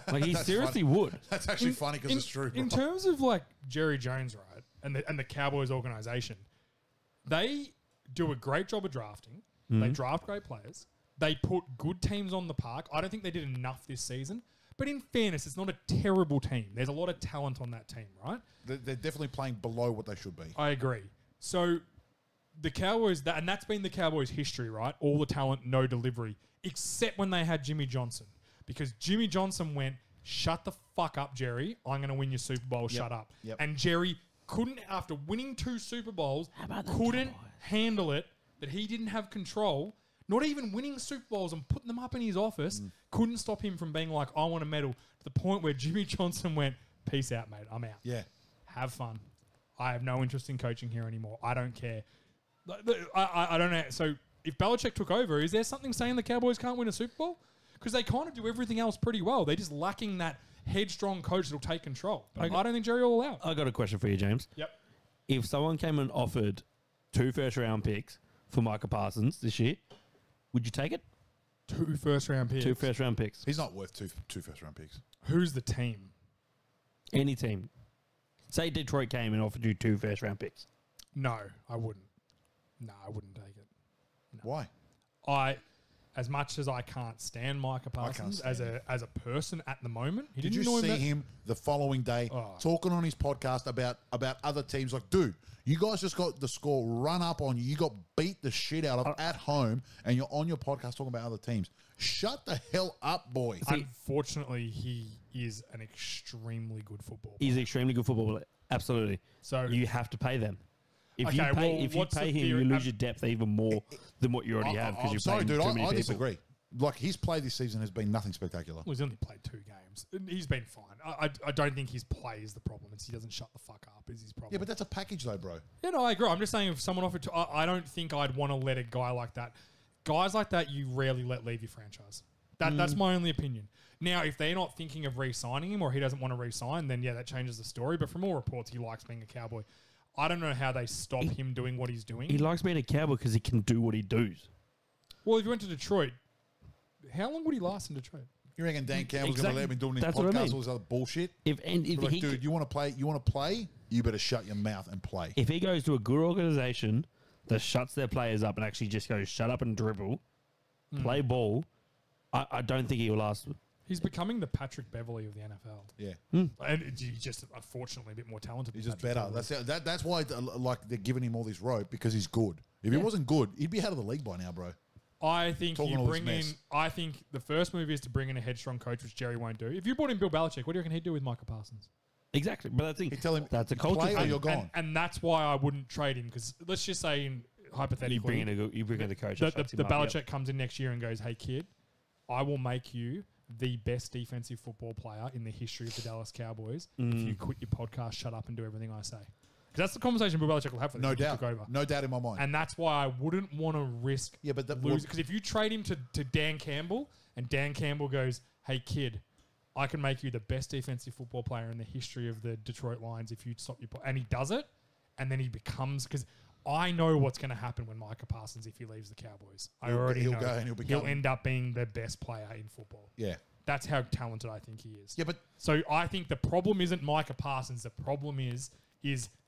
Like he seriously would. That's actually funny because it's true. In bro. terms of like Jerry Jones, right, and the Cowboys organization, they do a great job of drafting. They draft great players. They put good teams on the park. I don't think they did enough this season. But in fairness, it's not a terrible team. There's a lot of talent on that team, right? They're definitely playing below what they should be. I agree. So the Cowboys, and that's been the Cowboys' history, right? All the talent, no delivery, except when they had Jimmy Johnson. Because Jimmy Johnson went, shut the fuck up, Jerry. I'm going to win your Super Bowl. Shut up. Yep. And Jerry couldn't, after winning 2 Super Bowls, couldn't handle it, that he didn't have control. Not even winning Super Bowls and putting them up in his office couldn't stop him from being like, I want a medal, to the point where Jimmy Johnson went, peace out, mate. I'm out. Yeah. Have fun. I have no interest in coaching here anymore. I don't care. I don't know. So if Belichick took over, is there something saying the Cowboys can't win a Super Bowl? Because they kind of do everything else pretty well. They're just lacking that headstrong coach that'll take control. But I don't think Jerry will allow it. I got a question for you, James. Yep. If someone came and offered 2 first-round picks for Micah Parsons this year, would you take it? 2 first-round picks. 2 first-round picks. He's not worth two first-round picks. Who's the team? Any team. Say Detroit came and offered you 2 first-round picks. No, I wouldn't. No, I wouldn't take it. Why? As much as I can't stand Micah Parsons as a person at the moment, Did you see him the following day talking on his podcast about other teams? Like, dude, you guys just got the score run up on you. You got beat the shit out of at home, and you're on your podcast talking about other teams. Shut the hell up, boy. Unfortunately, he is an extremely good footballer. He's an extremely good footballer. Absolutely. So you have to pay them. If Okay, you pay, well, if you what's the pay him, theory? you lose your depth even more than what you already have because I'm you're sorry, paying dude. too many I people. disagree. Like, his play this season has been nothing spectacular. Well, he's only played 2 games. He's been fine. I don't think his play is the problem. It's he doesn't shut the fuck up is his problem. Yeah, but that's a package, though, bro. Yeah, no, I agree. I'm just saying if someone offered to... I don't think I'd want to let a guy like that... Guys like that, you rarely let leave your franchise. That's my only opinion. Now, if they're not thinking of re-signing him or he doesn't want to re-sign, then yeah, that changes the story. But from all reports, he likes being a Cowboy. I don't know how they stop him doing what he's doing. He likes being a Cowboy because he can do what he does. Well, if you went to Detroit, how long would he last in Detroit? You reckon Dan Campbell's going to let him doing his That's what I podcast, mean. all this other bullshit? If Like, he dude, you want to play? You better shut your mouth and play. if he goes to a good organization that shuts their players up and actually just goes shut up and dribble, play ball, I don't think he will last. He's becoming the Patrick Beverley of the NFL. Yeah. And he's just, unfortunately, a bit more talented. He's than just Patrick better. Beverley. That's why like they're giving him all this rope because he's good. If he wasn't good, he'd be out of the league by now, bro. I think Talking you all this bring in... mess. I think the first move is to bring in a headstrong coach, which Jerry won't do. If you brought in Bill Belichick, what do you reckon he'd do with Micah Parsons? Exactly. But that's the He'd tell him, that's a culture play or thing. you're gone. And that's why I wouldn't trade him, because let's just say, hypothetically... You bring in the coach. the that shuts him up, Belichick yep. comes in next year and goes, hey, kid, I will make you the best defensive football player in the history of the Dallas Cowboys if you quit your podcast, shut up, and do everything I say. Because that's the conversation Bill Belichick will have for No if he doubt. took over. No doubt in my mind. And that's why I wouldn't want to risk Yeah, but losing. Because if you trade him to Dan Campbell, and Dan Campbell goes, hey, kid, I can make you the best defensive football player in the history of the Detroit Lions if you stop your... And he does it, and then he becomes... Because I know what's going to happen when Micah Parsons, if he leaves the Cowboys. I already he'll know. go and he'll end up being the best player in football. Yeah. That's how talented I think he is. Yeah, but So I think the problem isn't Micah Parsons. The problem is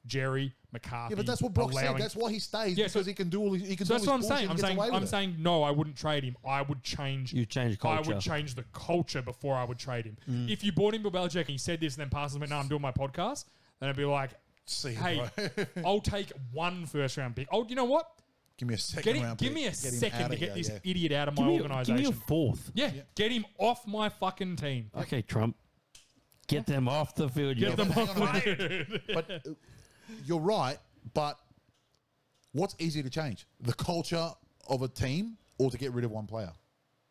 Jerry McCarthy. yeah, but that's what Brock said. allowing- That's why he stays Yeah, because so- he can do all. He can So do that's all what I'm his saying. bullshit and gets away with it. saying no, I wouldn't trade him. I would change. You change I culture. would change the culture before I would trade him. If you bought him Bill Belichick and he said this and then Parsons went, no, I'm doing my podcast, then I'd be like, See, hey, bro. I'll take 1 first-round pick. Oh, you know what? Give me a second round. Give me a pick. Get him second outta to get here, this yeah. idiot out of my Give me organization. a fourth. Yeah, get him off my fucking team. Okay, Trump. Get them off the field. Get them off hang on a my But you're right, but what's easier to change? The culture of a team or to get rid of one player?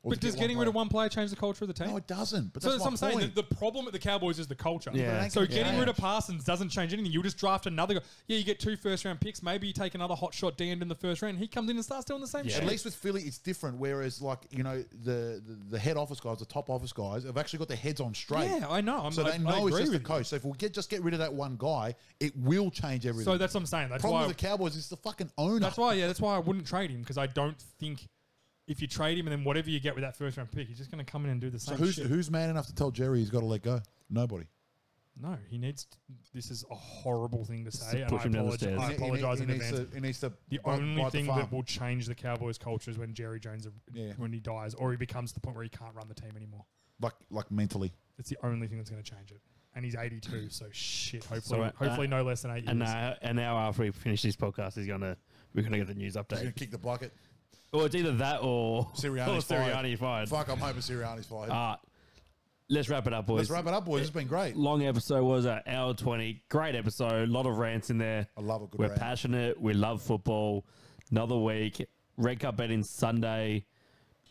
Or But to does get getting one rid of player? one player change the culture of the team? No, it doesn't. But So that's that's what I'm my saying. point. The problem at the Cowboys is the culture. Yeah. But it So ain't gonna getting rid of change. Parsons doesn't change anything. You'll just draft another guy. Yeah, you get 2 first-round picks. Maybe you take another hotshot D end in the first round. He comes in and starts doing the same Yeah. shit. At least with Philly, it's different. Whereas, like, you know, the head office guys, the top office guys, have actually got their heads on straight. Yeah, I know. So I they know it's agree just the with you. coach. So if we just get rid of that one guy, it will change everything. So that's what I'm saying. That's problem why. with the Cowboys is the fucking owner. That's why. Yeah, that's why I wouldn't trade him because I don't think if you trade him and then whatever you get with that first-round pick, he's just going to come in and do the So same shit. who's man enough to tell Jerry he's got to let go? Nobody. No, he needs. This is a horrible thing to say, to and push him down the stairs. I apologize in advance. He needs to. The bite only the thing farm. that will change the Cowboys' culture is when Jerry Jones, Yeah. when he dies, or he becomes to the point where he can't run the team anymore. like mentally. It's the only thing that's going to change it. And he's 82, so shit. Hopefully, So, hopefully no less than 8 years. And an hour after we finish this podcast, we're gonna get the news He's update. gonna kick the bucket. Or it's either that or Sirianni's Sirianni fired. Fuck, I'm hoping Sirianni's fired. Let's wrap it up, boys. Let's wrap it up, boys. It's been great. Long episode was an hour 20. Great episode. A lot of rants in there. I love a good We're rant. passionate. We love football. Another week. Red Cup betting Sunday.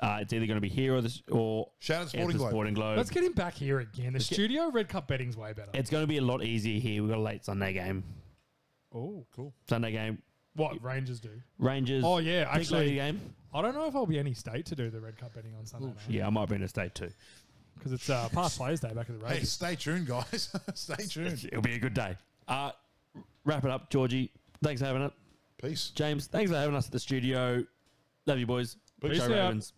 It's either going to be here or Shout out at Sporting the Globe. Sporting Globe. Let's get him back here again. The studio Red Cup betting's way better. It's going to be a lot easier here. We've got a late Sunday game. Oh, Cool. Sunday game. what Rangers do? Rangers. Oh, yeah, big actually- lady game. I don't know if I'll be any state to do the Red Cup betting on Sunday night Yeah, I might be in a state too. because it's past Players Day back at the Hey, Rangers. stay tuned, guys. Stay tuned. It'll be a good day. Wrap it up, Georgie. Thanks for having it. Peace. James, thanks for having us at the studio. Love you, boys. Peace Go out. Ravens.